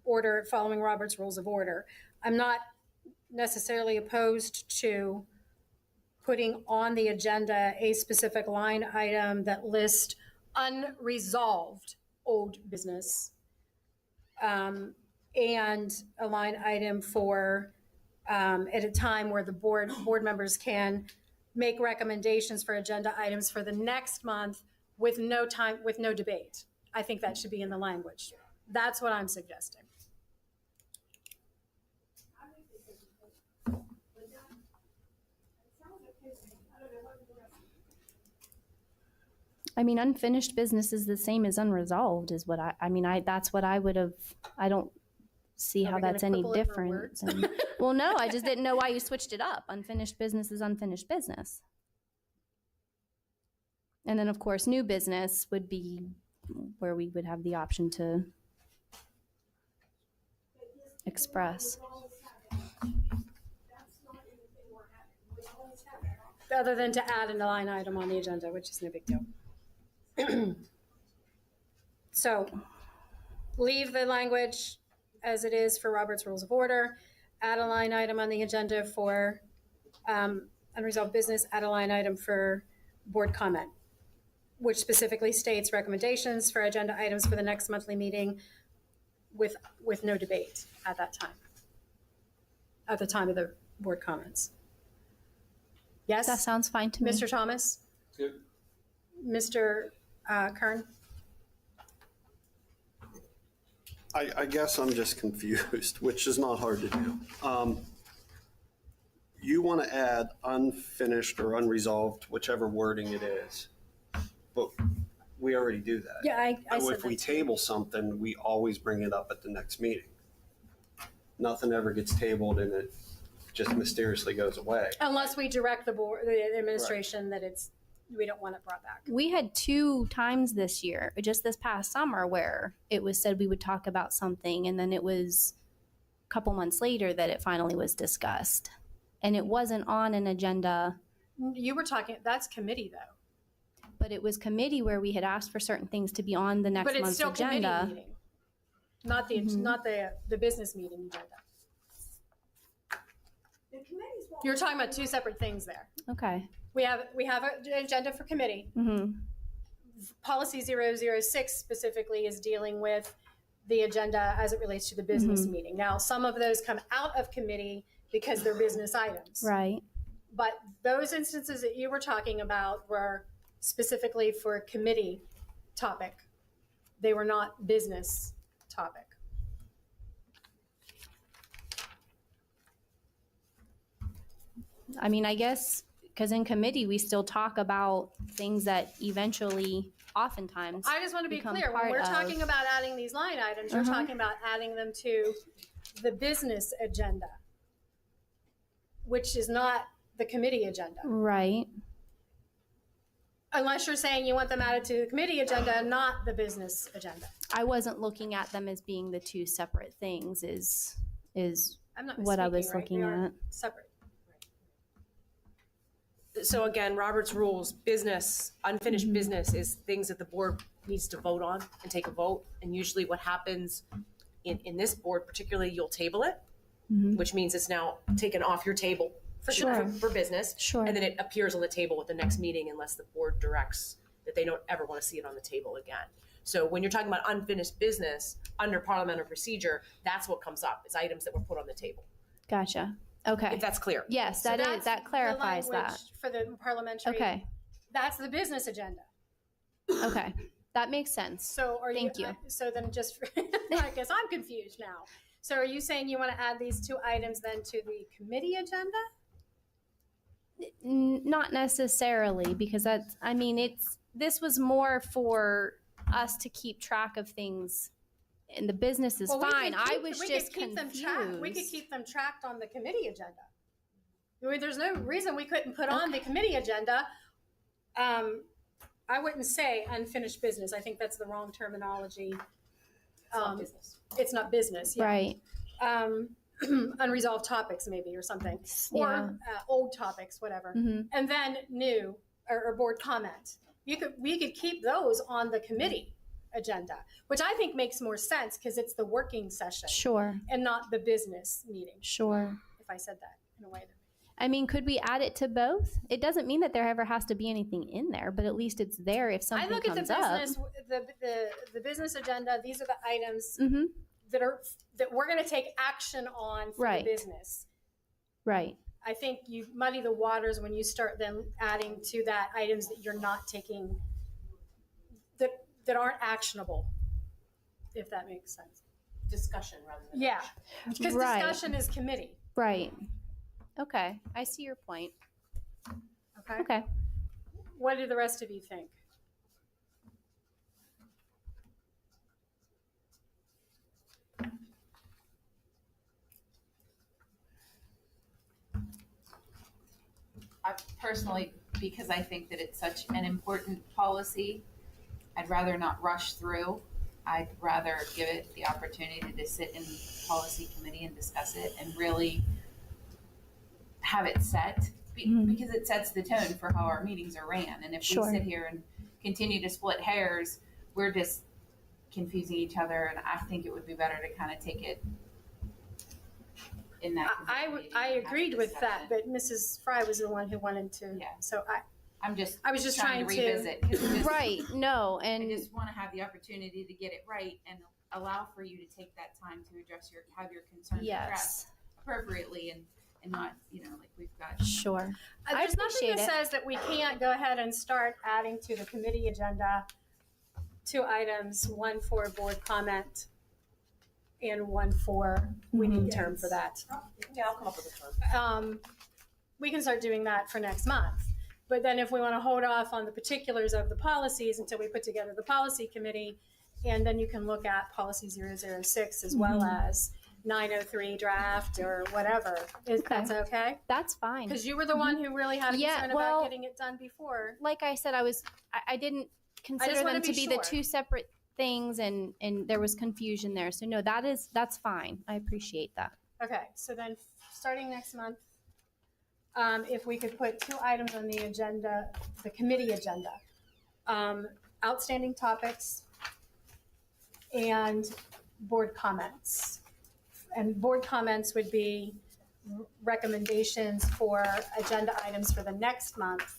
A: order following Robert's Rules of Order. I'm not necessarily opposed to putting on the agenda a specific line item that lists unresolved old business, and a line item for at a time where the board members can make recommendations for agenda items for the next month with no debate. I think that should be in the language. That's what I'm suggesting.
G: I mean, unfinished business is the same as unresolved is what that's what I would have. I don't see how that's any different. Well, no, I just didn't know why you switched it up. Unfinished business is unfinished business. And then, of course, new business would be where we would have the option to express.
A: Other than to add a line item on the agenda, which is no big deal. So leave the language as it is for Robert's Rules of Order, add a line item on the agenda for unresolved business, add a line item for board comment, which specifically states recommendations for agenda items for the next monthly meeting with no debate at that time, at the time of the board comments. Yes?
G: That sounds fine to me.
A: Mr. Thomas?
I: Good.
A: Mr. Kern?
J: I guess I'm just confused, which is not hard to do. You want to add unfinished or unresolved, whichever wording it is, but we already do that.
A: Yeah, I
J: So
A: said
J: if we
A: that.
J: table something, we always bring it up at the next meeting. Nothing ever gets tabled and it just mysteriously goes away.
A: Unless we direct the administration that we don't want it brought back.
G: We had 2 times this year, just this past summer, where it was said we would talk about something, and then it was a couple months later that it finally was discussed. And it wasn't on an agenda,
A: You were talking, that's committee though.
G: but it was committee where we had asked for certain things to be on the next
A: But it's
G: month's
A: still committee
G: agenda.
A: meeting, not the business meeting agenda.
D: The committees won't.
A: You're talking about 2 separate things there.
G: Okay.
A: We have an agenda for committee.
G: Mm-hmm.
A: Policy 006 specifically is dealing with the agenda as it relates to the business meeting. Now, some of those come out of committee because they're business items.
G: Right.
A: But those instances that you were talking about were specifically for committee topic. They were not business topic.
G: I mean, I guess because in committee we still talk about things that eventually, oftentimes,
A: I just want to be
G: become
A: clear, when
G: part
A: we're
G: of-
A: talking about adding these line items, you're talking about adding them to the business agenda, which is not the committee agenda.
G: Right.
A: Unless you're saying you want them added to the committee agenda, not the business agenda.
G: I wasn't looking at them as being the two separate things. Is
A: I'm not
G: what I
A: misspeaking,
G: was
A: right?
G: looking
A: They are
G: at.
A: separate.
H: So again, Robert's rules, business, unfinished business is things that the board needs to vote on and take a vote. And usually what happens in this board, particularly, you'll table it, which means it's now taken off your table for business.
G: Sure.
H: And then it appears on the table at the next meeting unless the board directs that they don't ever want to see it on the table again. So when you're talking about unfinished business under parliamentary procedure, that's what comes up. It's items that were put on the table.
G: Gotcha. Okay.
H: If that's clear.
G: Yes,
A: So
G: that
A: that's
G: that clarifies
A: the
G: that.
A: language for the parliamentary.
G: Okay.
A: That's the business agenda.
G: Okay. That makes sense.
A: So are
G: Thank you.
A: So then just, I guess I'm confused now. So are you saying you want to add these two items then to the committee agenda?
G: Not necessarily, because that's, I mean, this was more for us to keep track of things, and the business is
A: Well, we
G: fine.
A: could
G: I
A: keep-
G: was
A: we
G: just
A: could keep them
G: confused.
A: we could keep them tracked on the committee agenda. I mean, there's no reason we couldn't put on the committee agenda. I wouldn't say unfinished business. I think that's the wrong terminology.
H: It's not business.
A: It's not business. Yeah.
G: Right.
A: Unresolved topics maybe or something,
G: Yeah.
A: or old topics, whatever.
G: Mhm.
A: And then new or board comment. We could keep those on the committee agenda, which I think makes more sense because it's the working session
G: Sure.
A: and not the business meeting.
G: Sure.
A: If I said that in a way that.
G: I mean, could we add it to both? It doesn't mean that there ever has to be anything in there, but at least it's there if something
A: I look at the
G: comes up.
A: business, the business agenda. These are the items
G: Mm-hmm.
A: that we're going to take action on for
G: Right.
A: the business.
G: Right.
A: I think you muddy the waters when you start then adding to that items that you're not taking, that aren't actionable, if that makes sense.
H: Discussion rather than.
A: Yeah, because
G: Right.
A: discussion is committee.
G: Right. Okay. I see your point.
A: Okay.
G: Okay.
A: What do the rest of you think?
E: I personally, because I think that it's such an important policy, I'd rather not rush through. I'd rather give it the opportunity to sit in policy committee and discuss it and really have it set, because it sets the tone for how our meetings are ran. And if
G: Sure.
E: we sit here and continue to split hairs, we're just confusing each other. And I think it would be better to kind of take it in that.
A: I
E: committee and have a
A: agreed with that,
E: discussion.
A: but Mrs. Fry was the one who wanted to.
E: Yeah.
A: So
E: I was
A: just
E: trying to
A: trying to-
E: revisit. 'Cause it just-
G: Right. No.
E: I
G: And
E: just want to have the opportunity to get it right and allow for you to take that time to have your concerns addressed
G: yes.
E: appropriately and not, like we've got.
G: Sure. I
A: there's nothing
G: appreciate
A: that
G: it.
A: says that we can't go ahead and start adding to the committee agenda 2 items, one for board comment and one for, we need a term for that.
H: Yeah, I'll come up with a term.
A: We can start doing that for next month. But then if we want to hold off on the particulars of the policies until we put together the policy committee, and then you can look at policy 006 as well as 903 draft or whatever. That's okay?
G: That's fine.
A: Because you were the one who really had a
G: Yeah,
A: concern
G: well-
A: about getting it done before.
G: Like I said, I didn't consider
A: wanna
G: them to
A: be
G: be the
A: sure.
G: two separate things, and there was confusion there. So no, that's fine. I appreciate that.
A: Okay, so then starting next month, if we could put 2 items on the agenda, the committee agenda, outstanding topics and board comments. And board comments would be recommendations for agenda items for the next month.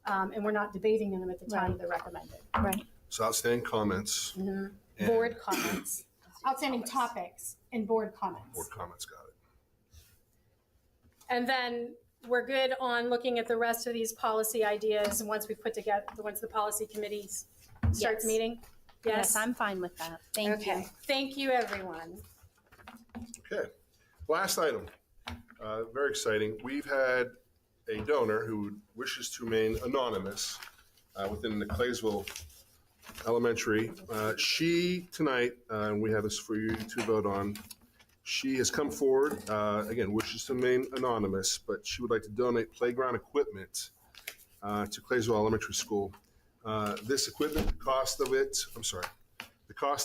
A: And we're not debating them at the time
G: Right.
A: they're recommended.
G: Right.
C: So outstanding comments. and
A: Board comments, outstanding topics and board comments.
C: Board comments, got it.
A: And then we're good on looking at the rest of these policy ideas once we once the policy committee starts
G: Yes.
A: meeting?
G: Yes, I'm fine with that. Thank
A: Okay,
G: you.
A: thank you, everyone.
C: Okay. Last item, very exciting. We've had a donor who wishes to remain anonymous within the Claysville Elementary. She tonight, and we have this for you to vote on. She has come forward, again, wishes to remain anonymous, but she would like to donate playground equipment to Claysville Elementary School. This equipment, the cost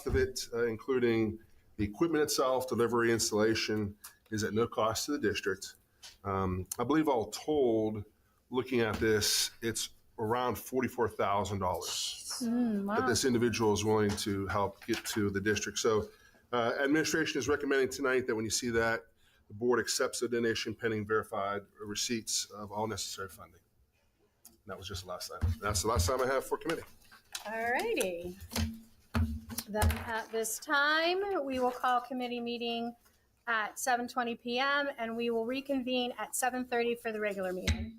C: of it, including the equipment itself, delivery, installation, is at no cost to the district. I believe all told, looking at this, it's around $44,000 that this individual is willing to help get to the district. So administration is recommending tonight that when you see that, the board accepts the donation pending verified receipts of all necessary funding. And that was just the last item. That's the last time I have for committee.
A: All righty. Then at this time, we will call committee meeting at 7:20 p.m. and we will reconvene at 7:30 for the regular meeting.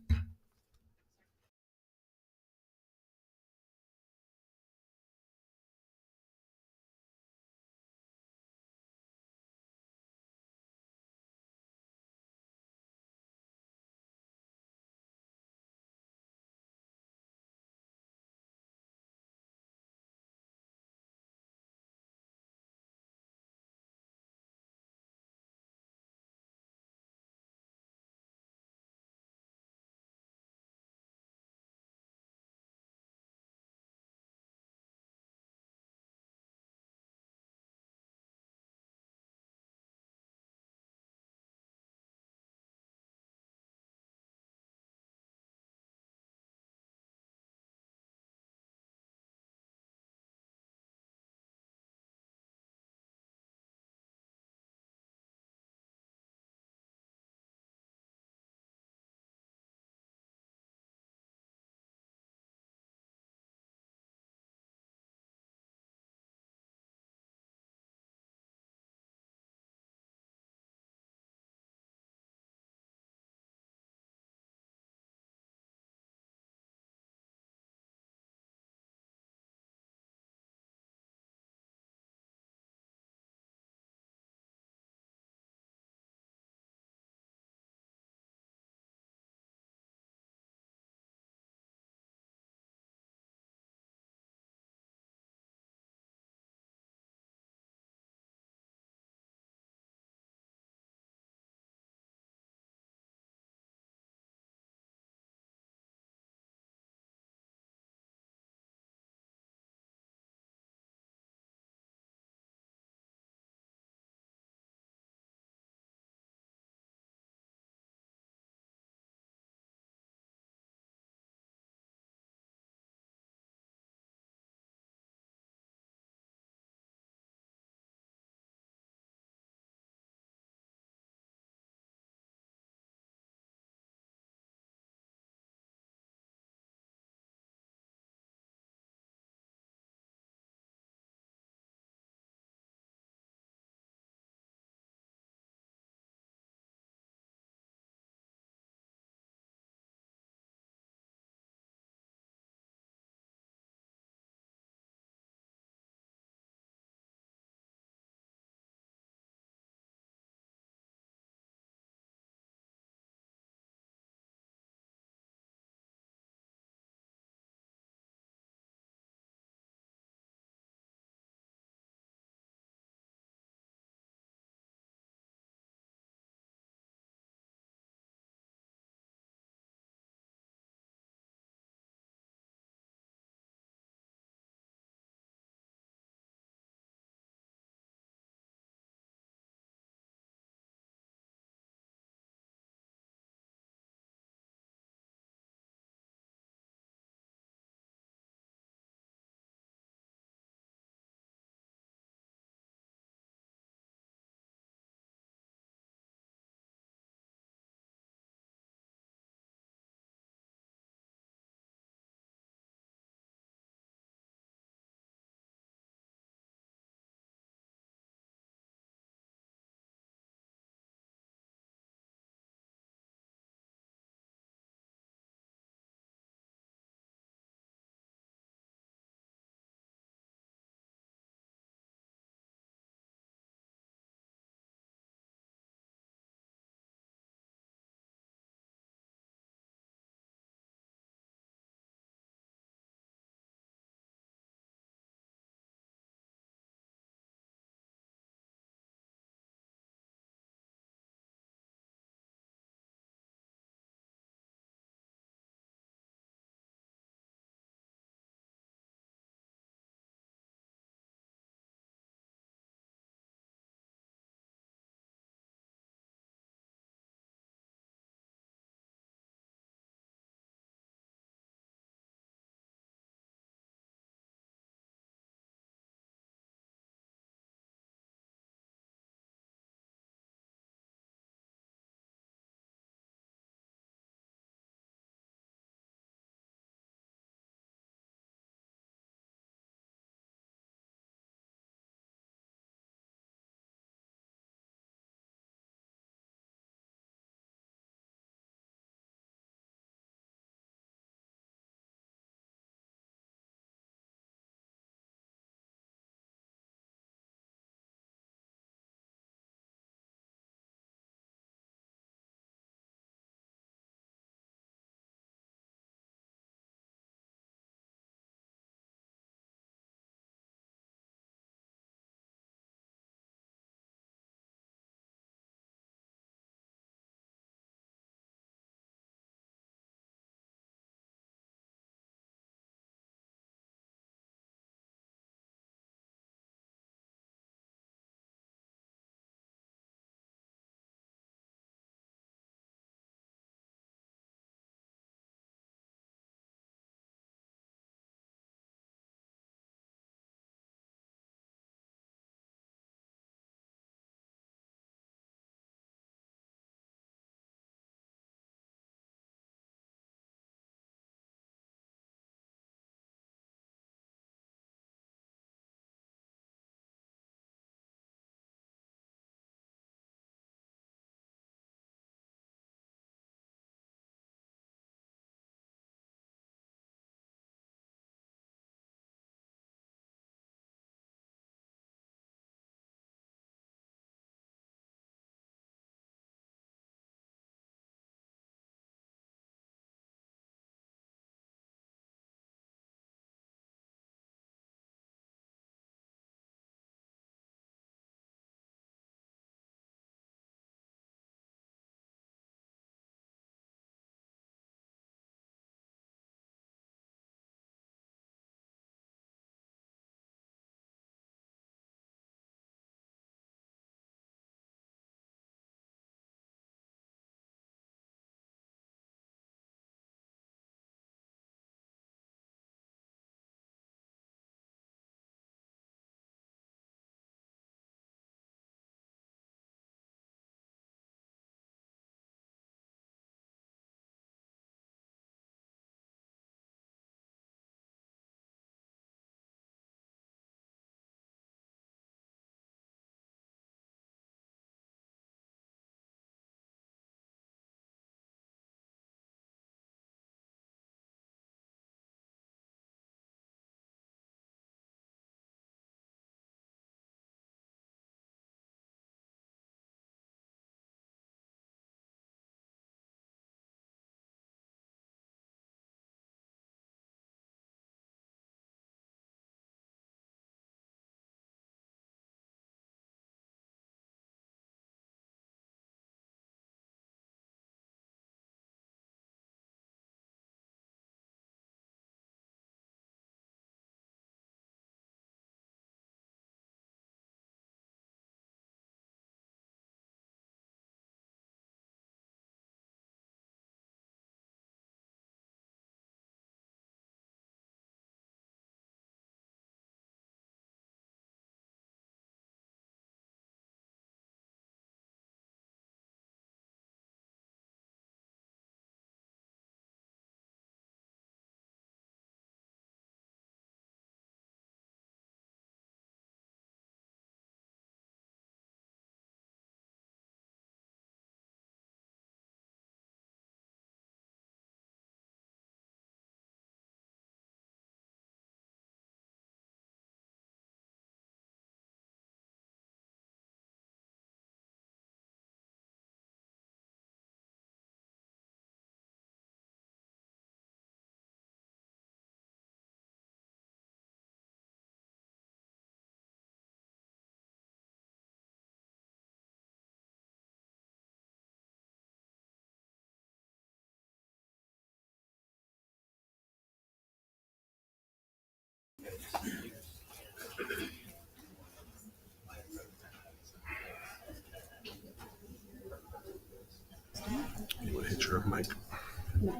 C: Mike.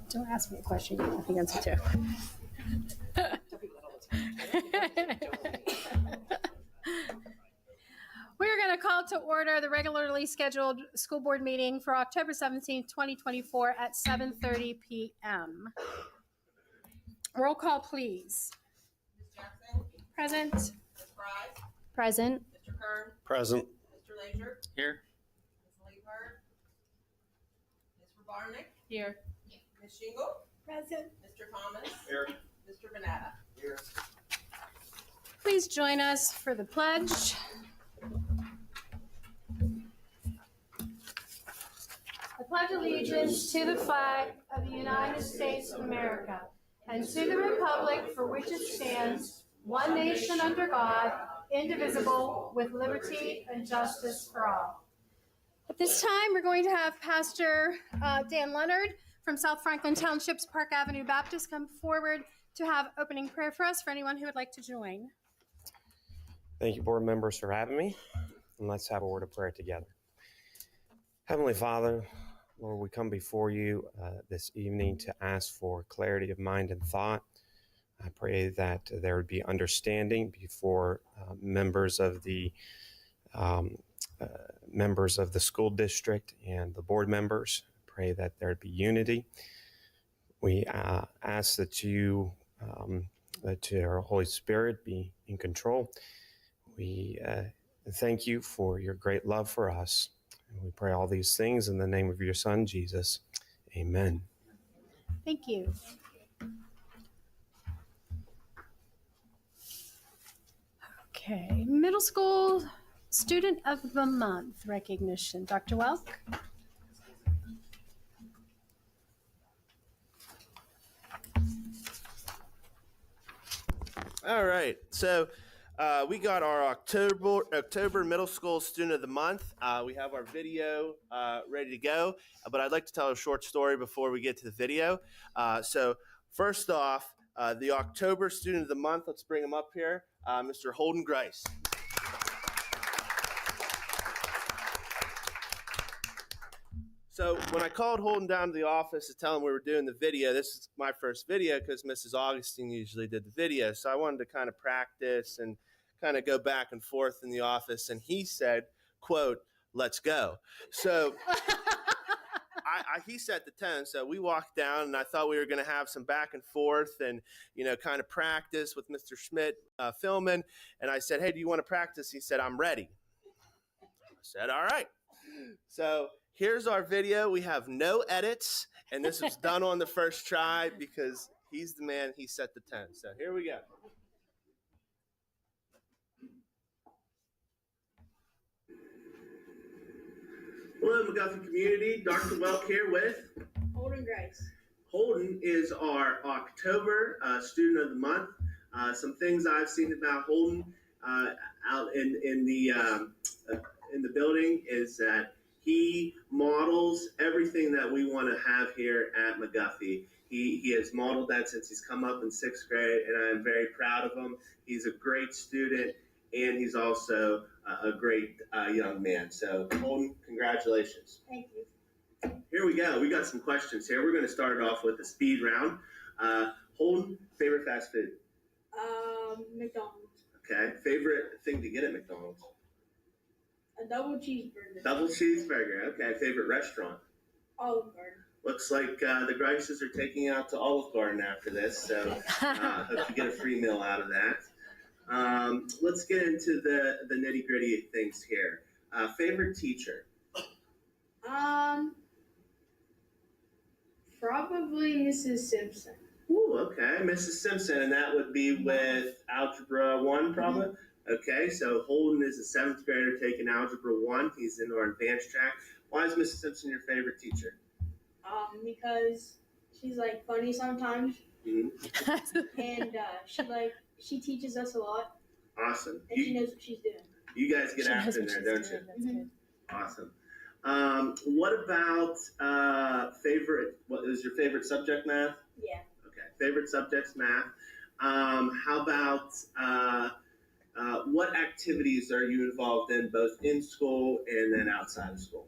A: Don't ask me a question. I think answer too. We're going to call to order the regularly scheduled school board meeting for October 17th, 2024 at 7:30 p.m. Roll call, please.
B: Ms. Jackson?
A: Present.
B: Ms. Fry?
G: Present.
B: Mr. Kern?
J: Present.
B: Mr. Leisure?
I: Here.
B: Ms. Leibert? Ms. Rabarnik?
A: Here.
B: Ms. Shingle?
D: Present.
B: Mr. Thomas?
C: Here.
B: Mr. Banata?
C: Here.
A: Please join us for the pledge. I pledge allegiance to the flag of the United States of America and to the republic for which it stands, one nation under God, indivisible, with liberty and justice for all. At this time, we're going to have Pastor Dan Leonard from South Franklin Township's Park Avenue Baptist come forward to have opening prayer for us for anyone who would like to join.
L: Thank you, board members, for having me. And let's have a word of prayer together. Heavenly Father, Lord, we come before you this evening to ask for clarity of mind and thought. I pray that there would be understanding before members of the school district and the board members. Pray that there would be unity. We ask that you, that your Holy Spirit be in control. We thank you for your great love for us. And we pray all these things in the name of your Son, Jesus. Amen.
A: Thank you. Okay, middle school student of the month recognition. Dr. Welk?
M: All right, so we got our October Middle School Student of the Month. We have our video ready to go, but I'd like to tell a short story before we get to the video. So first off, the October Student of the Month, let's bring him up here, Mr. Holden Grice. So when I called Holden down to the office to tell him we were doing the video, this is my first video because Mrs. Augustine usually did the video. So I wanted to kind of practice and kind of go back and forth in the office. And he said, quote, "Let's go." So he set the tone. So we walked down and I thought we were going to have some back and forth and, you know, kind of practice with Mr. Schmidt filming. And I said, "Hey, do you want to practice?" He said, "I'm ready." I said, "All right." So here's our video. We have no edits, and this was done on the first try because he's the man. He set the tone. So here we go. Hello, McGuffey community. Dr. Welk here with
D: Holden Grace.
M: Holden is our October Student of the Month. Some things I've seen about Holden out in the building is that he models everything that we want to have here at McGuffey. He has modeled that since he's come up in 6th grade, and I'm very proud of him. He's a great student, and he's also a great young man. So, Holden, congratulations.
D: Thank you.
M: Here we go. We got some questions here. We're going to start off with a speed round. Holden, favorite fast food?
D: McDonald's.
M: Okay. Favorite thing to get at McDonald's?
D: A double cheeseburger.
M: Double cheeseburger. Okay. Favorite restaurant?
D: Olive Garden.
M: Looks like the Grices are taking you out to Olive Garden after this, so hope you get a free meal out of that. Let's get into the nitty gritty of things here. Favorite teacher?
D: Probably Mrs. Simpson.
M: Ooh, okay, Mrs. Simpson, and that would be with Algebra 1, probably? Mm-hmm. Okay, so Holden is a 7th grader taking Algebra 1. He's in our advanced track. Why is Mrs. Simpson your favorite teacher?
D: Because she's like funny sometimes, and she teaches us a lot.
M: Awesome.
D: And she knows what she's doing.
M: You guys get after there, don't you?
D: Mm-hmm.
M: Awesome. What about what is your favorite subject, math?
D: Yeah.
M: Okay, favorite subject's math. How about what activities are you involved in, both in school and then outside of school?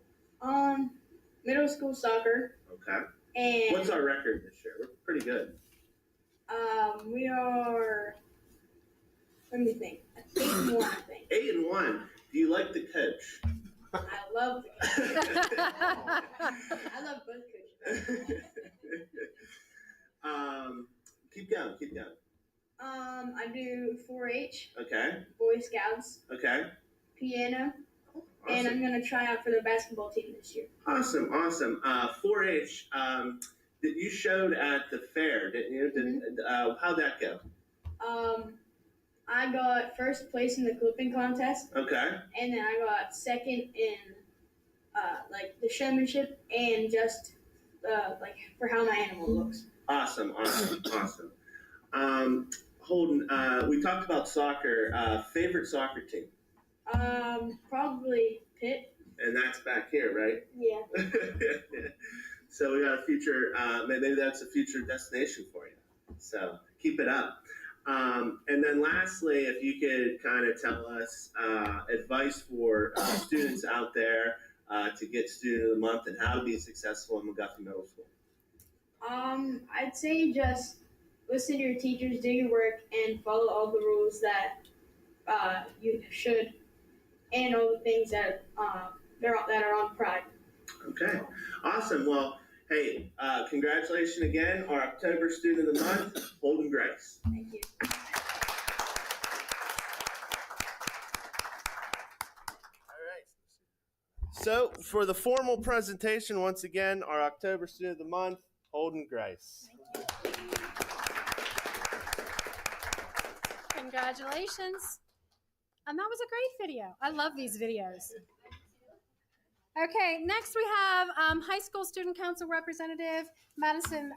N: middle school soccer.
M: Okay.
N: And
M: what's our record this year? We're pretty good.
N: we are, let me think, 8-1, I think.
M: 8-1. Do you like the coach?
N: I love the coach. I love both coaches.
M: Keep going.
N: I do 4-H,
M: Okay.
N: Boy Scouts,
M: Okay.
N: piano,
M: Awesome.
N: and I'm going to try out for the basketball team this year.
M: Awesome. 4-H. That you showed at the fair, didn't you? How'd that go?
N: I got first place in the clipping contest.
M: Okay.
N: And then I got second in like the showmanship and just like for how my animal looks.
M: Awesome. Holden, we talked about soccer. Favorite soccer team?
N: Probably Pitt.
M: And that's back here, right?
N: Yeah.
M: So we got a future, maybe that's a future destination for you. So keep it up. And then lastly, if you could kind of tell us advice for students out there to get Student of the Month and how to be successful in McGuffey Middle School.
N: I'd say just listen to your teachers, do your work, and follow all the rules that you should, and all the things that that are on Pride.
M: Okay, awesome. Well, hey, congratulations again, our October Student of the Month, Holden Grace.
N: Thank you.
M: So for the formal presentation, once again, our October Student of the Month, Holden Grace.
A: Congratulations. And that was a great video. I love these videos. Okay, next we have High School Student Council Representative Madison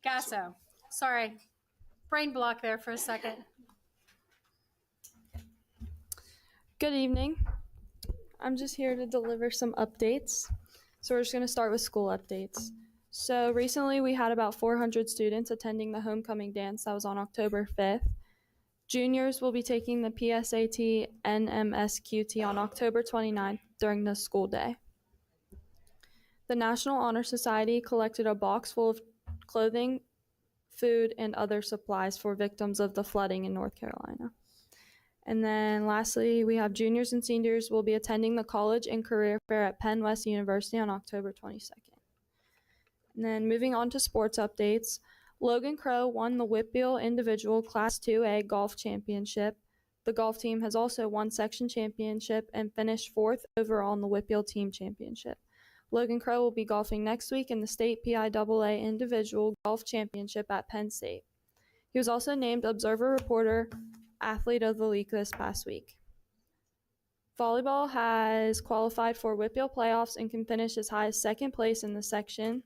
A: Gasso. Sorry, brain block there for a second.
O: Good evening. I'm just here to deliver some updates. So we're just going to start with school updates. So recently we had about 400 students attending the homecoming dance that was on October 5th. Juniors will be taking the PSAT NMSQT on October 29th during the school day. The National Honor Society collected a box full of clothing, food, and other supplies for victims of the flooding in North Carolina. And then lastly, we have juniors and seniors will be attending the College and Career Fair at Penn West University on October 22nd. And then moving on to sports updates, Logan Crow won the Whitfield Individual Class 2A Golf Championship. The golf team has also won section championship and finished 4th overall in the Whitfield Team Championship. Logan Crow will be golfing next week in the State PIAA Individual Golf Championship at Penn State. He was also named Observer Reporter Athlete of the Week this past week. Volleyball has qualified for Whitfield playoffs and can finish as high as second place in the section.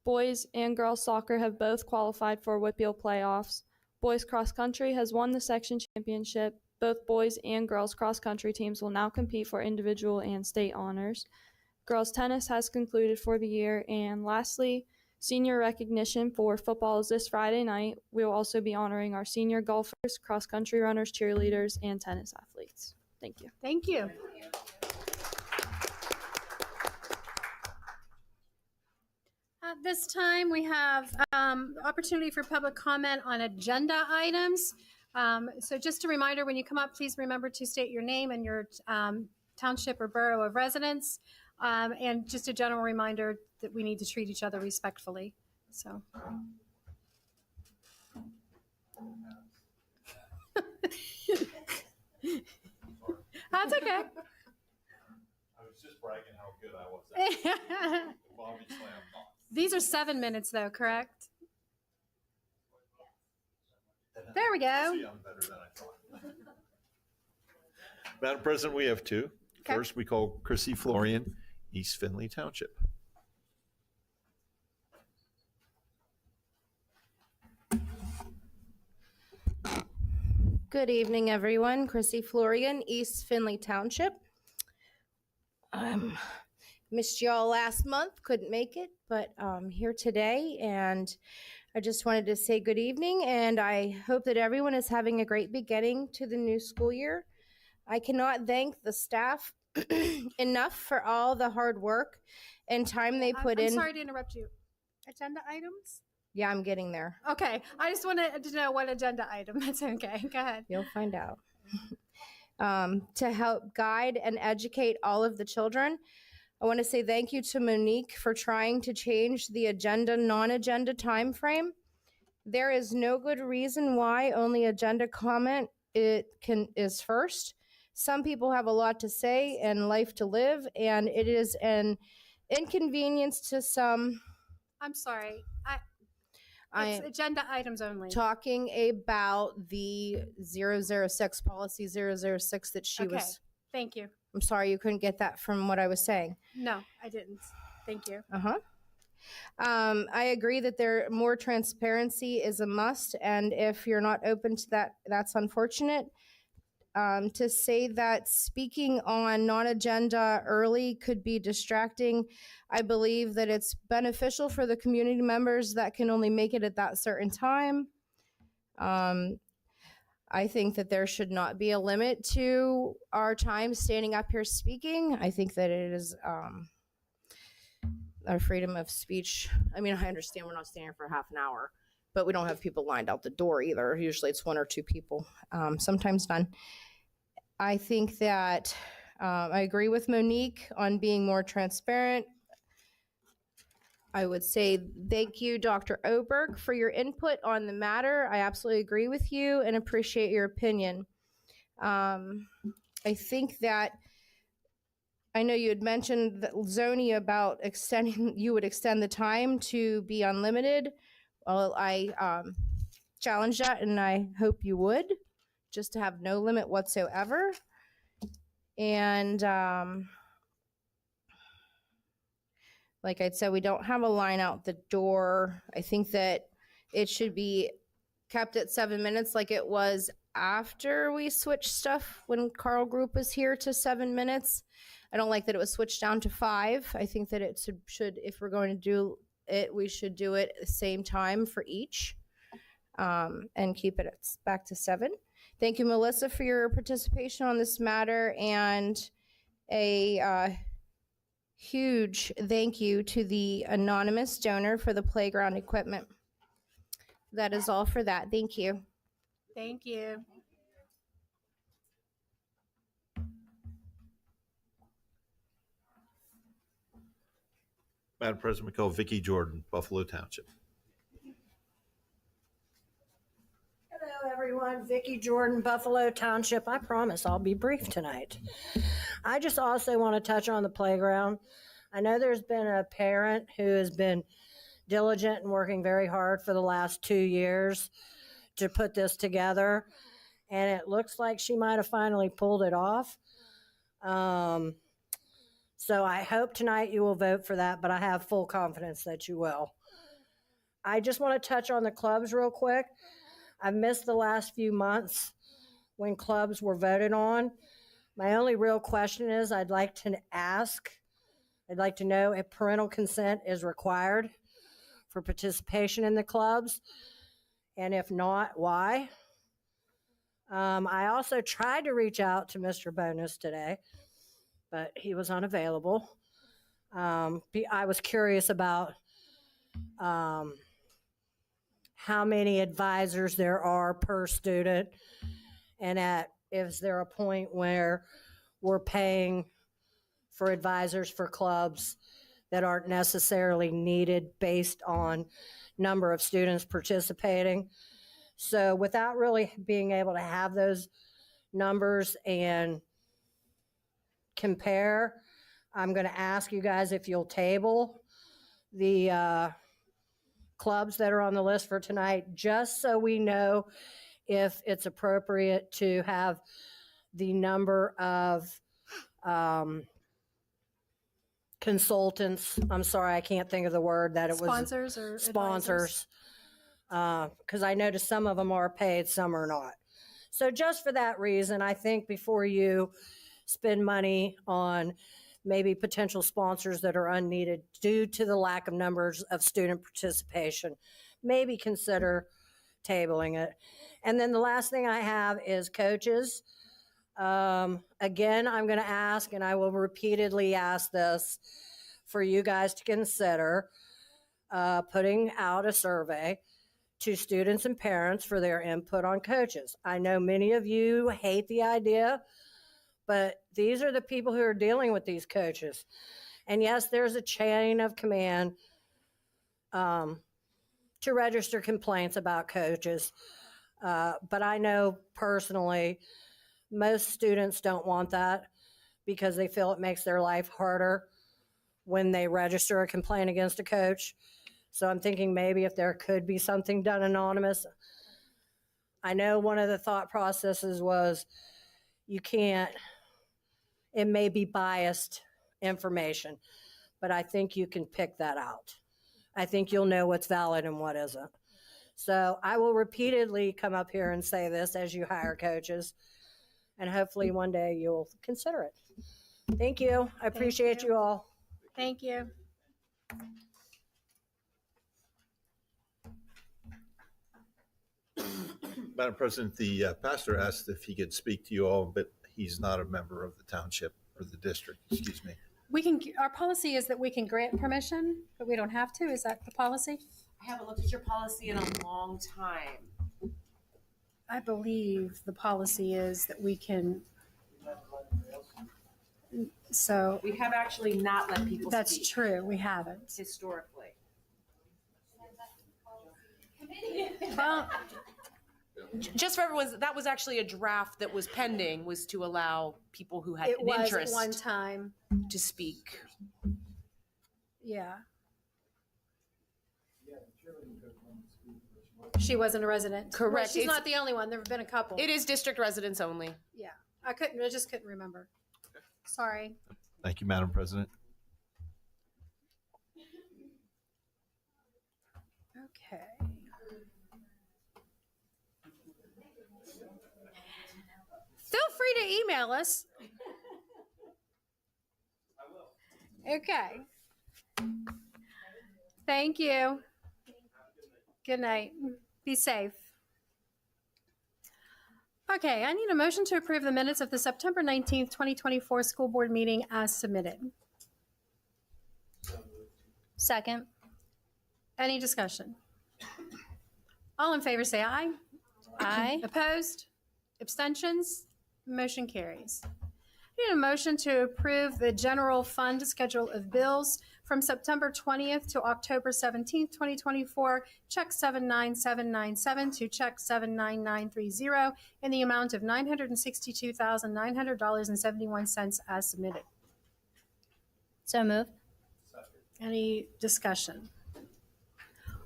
O: Boys and girls soccer have both qualified for Whitfield playoffs. Boys cross country has won the section championship. Both boys and girls cross country teams will now compete for individual and state honors. Girls tennis has concluded for the year. And lastly, senior recognition for football is this Friday night. We will also be honoring our senior golfers, cross country runners, cheerleaders, and tennis athletes. Thank you.
A: Thank you. At this time, we have opportunity for public comment on agenda items. So just a reminder, when you come up, please remember to state your name and your township or borough of residence. And just a general reminder that we need to treat each other respectfully. So. That's okay.
P: I was just bragging how good I was at it. Obviously, I'm not.
A: These are 7 minutes, though, correct? There we go.
P: See, I'm better than I thought. Madam President, we have two.
A: Okay.
P: First, we call Chrissy Florian, East Findlay Township.
Q: Good evening, everyone. Chrissy Florian, East Findlay Township. Missed y'all last month, couldn't make it, but I'm here today, and I just wanted to say good evening, and I hope that everyone is having a great beginning to the new school year. I cannot thank the staff enough for all the hard work and time they put
A: I'm
Q: in.
A: sorry to interrupt you. Agenda items?
Q: Yeah, I'm getting there.
A: Okay. I just wanted to know what agenda item. That's okay. Go ahead.
Q: You'll find out. To help guide and educate all of the children. I want to say thank you to Monique for trying to change the non-agenda time frame. There is no good reason why only agenda comment is first. Some people have a lot to say and life to live, and it is an inconvenience to some.
A: I'm sorry. It's agenda items only.
Q: Talking about the 006 policy 006 that she was.
A: Thank you.
Q: I'm sorry you couldn't get that from what I was saying.
A: No, I didn't. Thank you.
Q: I agree that more transparency is a must, and if you're not open to that, that's unfortunate. To say that speaking on non-agenda early could be distracting, I believe that it's beneficial for the community members that can only make it at that certain time. I think that there should not be a limit to our time standing up here speaking. I think that it is our freedom of speech. I mean, I understand we're not standing for half an hour, but we don't have people lined out the door either. Usually it's one or two people, sometimes none. I think that I agree with Monique on being more transparent. I would say thank you, Dr. Oberg, for your input on the matter. I absolutely agree with you and appreciate your opinion. I think that I know you had mentioned that Zoni about you would extend the time to be unlimited. Well, I challenge that, and I hope you would, just to have no limit whatsoever. And like I said, we don't have a line out the door. I think that it should be kept at 7 minutes like it was after we switched stuff when Carl Group was here to 7 minutes. I don't like that it was switched down to 5. I think that it should, if we're going to do it, we should do it at the same time for each, and keep it back to 7. Thank you, Melissa, for your participation on this matter, and a huge thank you to the anonymous donor for the playground equipment. That is all for that. Thank you.
A: Thank you.
P: Madam President, we call Vicki Jordan, Buffalo Township.
R: Hello, everyone. Vicki Jordan, Buffalo Township. I promise I'll be brief tonight. I just also want to touch on the playground. I know there's been a parent who has been diligent and working very hard for the last 2 years to put this together, and it looks like she might have finally pulled it off. So I hope tonight you will vote for that, but I have full confidence that you will. I just want to touch on the clubs real quick. I've missed the last few months when clubs were voted on. My only real question is I'd like to know if parental consent is required for participation in the clubs, and if not, why? I also tried to reach out to Mr. Bonus today, but he was unavailable. I was curious about how many advisors there are per student, and is there a point where we're paying for advisors for clubs that aren't necessarily needed based on number of students participating? So without really being able to have those numbers and compare, I'm going to ask you guys if you'll table the clubs that are on the list for tonight, just so we know if it's appropriate to have the number of consultants. I'm sorry, I can't think of the word that it was.
A: Sponsors or
R: sponsors. Because I noticed some of them are paid, some are not. So just for that reason, I think before you spend money on maybe potential sponsors that are unneeded due to the lack of numbers of student participation, maybe consider tabling it. And then the last thing I have is coaches. Again, I'm going to ask, and I will repeatedly ask this for you guys to consider putting out a survey to students and parents for their input on coaches. I know many of you hate the idea, but these are the people who are dealing with these coaches. And yes, there's a chain of command to register complaints about coaches. But I know personally, most students don't want that because they feel it makes their life harder when they register a complaint against a coach. So I'm thinking maybe if there could be something done anonymous. I know one of the thought processes was you can't, it may be biased information, but I think you can pick that out. I think you'll know what's valid and what isn't. So I will repeatedly come up here and say this as you hire coaches, and hopefully one day you'll consider it. Thank you. I appreciate you all.
A: Thank you.
P: Madam President, the pastor asked if he could speak to you all, but he's not a member of the township or the district, excuse me.
A: We can, our policy is that we can grant permission, but we don't have to. Is that the policy?
H: I haven't looked at your policy in a long time.
A: I believe the policy is that we can. So
H: we have actually not let people
A: that's
H: speak.
A: true. We haven't
H: Historically.
A: Well,
H: just for everyone's, that was actually a draft that was pending, was to allow people who had
A: it
H: an
A: was
H: interest
A: at one time.
H: to speak.
A: Yeah. She wasn't a resident.
H: Correct.
A: Well, she's not the only one. There have been a couple.
H: It is district residents only.
A: Yeah. I just couldn't remember. Sorry.
P: Thank you, Madam President.
A: Okay. Feel free to email us. I will. Okay. Thank you. Good night. Be safe. Okay, I need a motion to approve the minutes of the September 19th, 2024 school board meeting as submitted.
G: Second.
A: Any discussion? All in favor say aye.
G: Aye.
A: Opposed? Abstentions? Motion carries. I need a motion to approve the general fund schedule of bills from September 20th to October 17th, 2024, check 79797 to check 79930 in the amount of $962,900.71 as submitted.
G: So moved.
A: Any discussion?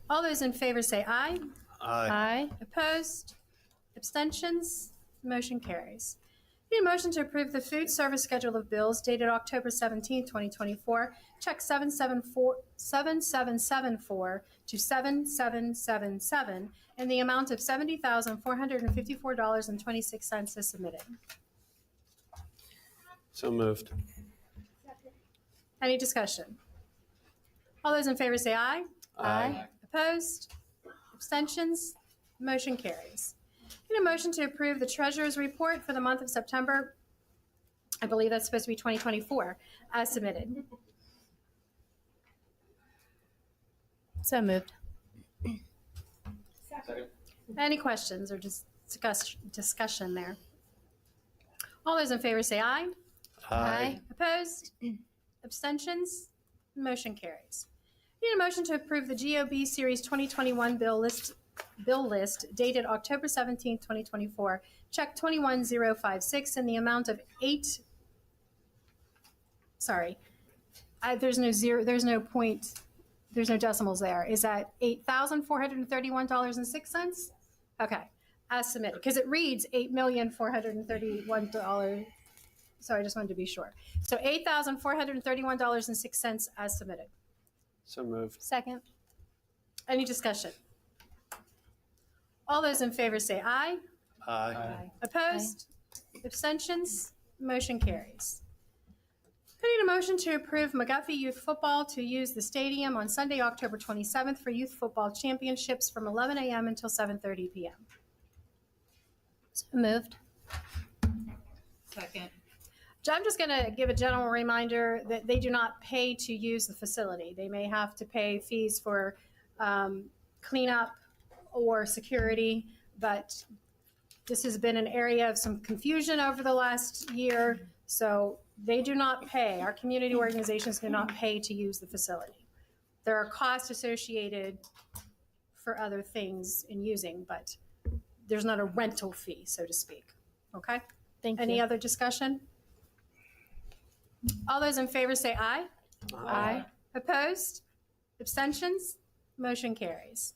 A: All those in favor say aye.
G: Aye.
A: Opposed? Abstentions? Motion carries. Need a motion to approve the food service schedule of bills dated October 17, 2024, check 7774 to 7777 in the amount of $70,454.26 as submitted.
J: So moved.
A: Any discussion? All those in favor say aye.
G: Aye.
A: Opposed? Abstentions? Motion carries. Need a motion to approve the treasurer's report for the month of September. I believe that's supposed to be 2024, as submitted.
G: So moved.
K: Second.
A: Any questions or just discussion there? All those in favor say aye.
G: Aye.
A: Opposed? Abstentions? Motion carries. Need a motion to approve the GOB Series 2021 bill list dated October 17, 2024, check 21056 in the amount of there's no decimals there. Is that $8,431.06? Okay, as submitted, because it reads $8,431,000. So I just wanted to be sure. So $8,431.06 as submitted.
J: So moved.
G: Second.
A: Any discussion? All those in favor say aye.
J: Aye.
A: Opposed? Abstentions? Motion carries. I need a motion to approve McGuffey Youth Football to use the stadium on Sunday, October 27th for youth football championships from 11 a.m. until 7:30 p.m.
G: So moved.
S: Second.
A: I'm just going to give a general reminder that they do not pay to use the facility. They may have to pay fees for cleanup or security, but this has been an area of some confusion over the last year. So they do not pay. Our community organizations do not pay to use the facility. There are costs associated for other things in using, but there's not a rental fee, so to speak. Okay?
G: Thank you.
A: Any other discussion? All those in favor say aye.
G: Aye.
A: Opposed? Abstentions? Motion carries.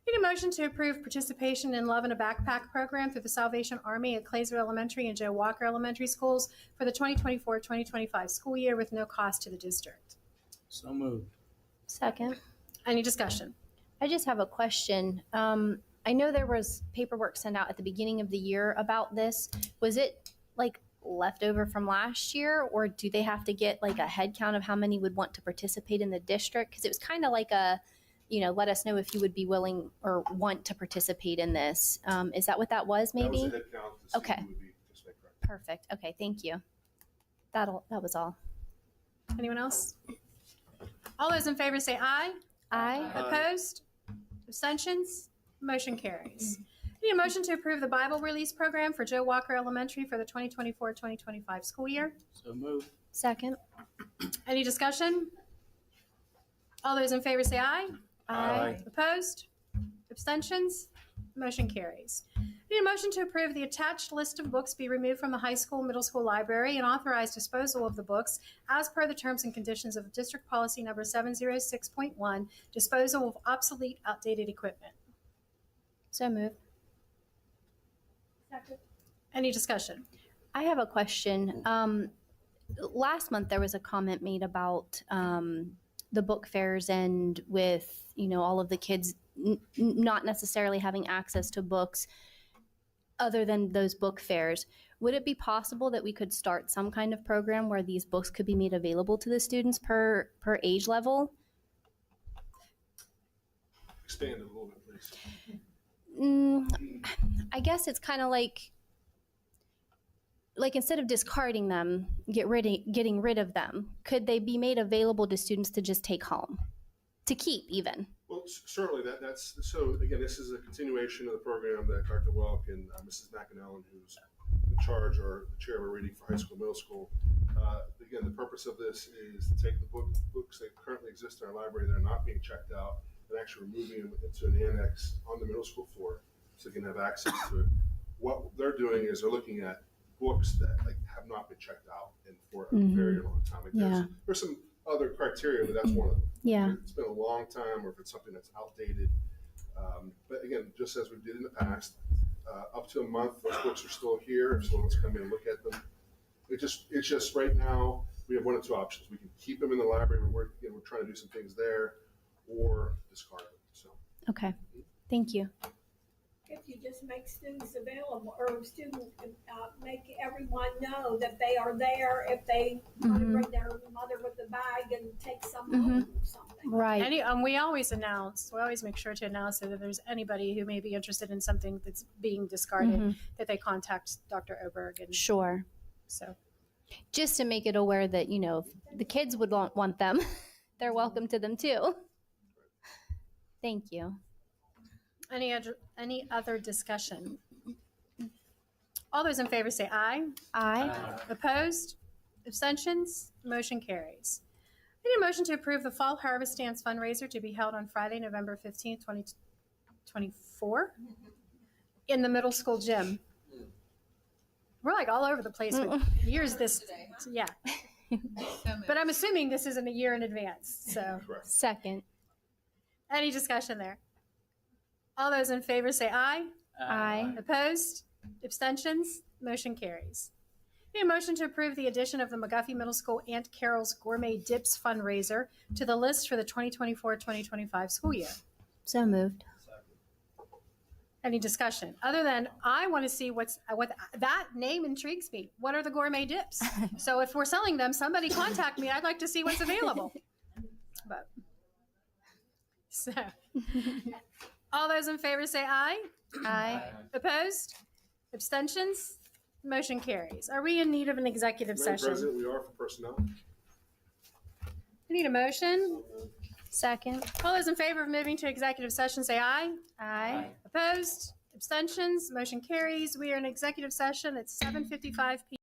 A: Need a motion to approve participation in Love in a Backpack program through the Salvation Army at Claysville Elementary and Joe Walker Elementary Schools for the 2024-2025 school year with no cost to the district.
I: So moved.
G: Second.
A: Any discussion?
G: I just have a question. I know there was paperwork sent out at the beginning of the year about this. Was it like leftover from last year, or do they have to get like a head count of how many would want to participate in the district? Because it was kind of like a, let us know if you would be willing or want to participate in this. Is that what that was, maybe?
C: That was a head count to see
G: Okay.
C: who would be participating, correct.
G: Perfect. Okay, thank you. That was all.
A: Anyone else? All those in favor say aye.
G: Aye.
A: Opposed? Abstentions? Motion carries. Need a motion to approve the Bible release program for Joe Walker Elementary for the 2024-2025 school year.
I: So moved.
G: Second.
A: Any discussion? All those in favor say aye.
I: Aye.
A: Opposed? Abstentions? Motion carries. Need a motion to approve the attached list of books be removed from the high school, middle school library and authorize disposal of the books as per the terms and conditions of District Policy Number 706.1, disposal of obsolete, outdated equipment.
G: So moved.
D: Second.
A: Any discussion?
G: I have a question. Last month there was a comment made about the book fairs and with all of the kids not necessarily having access to books other than those book fairs. Would it be possible that we could start some kind of program where these books could be made available to the students per age level?
C: Expand it a little bit, please.
G: I guess it's kind of like instead of discarding them, getting rid of them, could they be made available to students to just take home, to keep even?
C: Well, certainly that's so. Again, this is a continuation of the program that Dr. Welk and Mrs. McAnellen, who's in charge or the chair of our reading for high school, middle school. Again, the purpose of this is to take the books that currently exist in our library that are not being checked out and actually removing them into an annex on the middle school floor so they can have access to it. What they're doing is they're looking at books that have not been checked out for a very long time. There's some other criteria, but that's one of them.
G: Yeah.
C: If it's been a long time, or if it's something that's outdated. But again, just as we did in the past, up to a month, those books are still here. If someone wants to come in and look at them, it's just right now we have one of two options. We can keep them in the library. We're trying to do some things there, or discard them. So.
G: Okay. Thank you.
D: If you just make students available, or make everyone know that they are there if they want to bring their mother with the bag and take some home or something.
G: Right.
A: We always make sure to announce that if there's anybody who may be interested in something that's being discarded, that they contact Dr. Oberg. And
G: Sure.
A: So
G: just to make it aware that, if the kids would want them, they're welcome to them too. Thank you.
A: Any other discussion? All those in favor say aye.
G: Aye.
A: Opposed? Abstentions? Motion carries. I need a motion to approve the Fall Harvest Dance fundraiser to be held on Friday, November 15th, 2024 in the middle school gym. We're all over the place with years this, yeah. But I'm assuming this isn't a year in advance, so.
C: Correct.
G: Second.
A: Any discussion there? All those in favor say aye.
G: Aye.
A: Opposed? Abstentions? Motion carries. Need a motion to approve the addition of the McGuffey Middle School Aunt Carol's Gourmet Dips fundraiser to the list for the 2024-2025 school year.
G: So moved.
A: Any discussion? Other than I want to see what that name intrigues me. What are the gourmet dips? So if we're selling them, somebody contact me. I'd like to see what's available. But so all those in favor say aye.
G: Aye.
A: Opposed? Abstentions? Motion carries. Are we in need of an executive
C: Madam
A: session?
C: President, we are for personnel.
A: We need a motion.
G: Second.
A: All those in favor of moving to executive session, say aye.
G: Aye.
A: Opposed? Abstentions? Motion carries. We are in executive session at 7:55 p.m.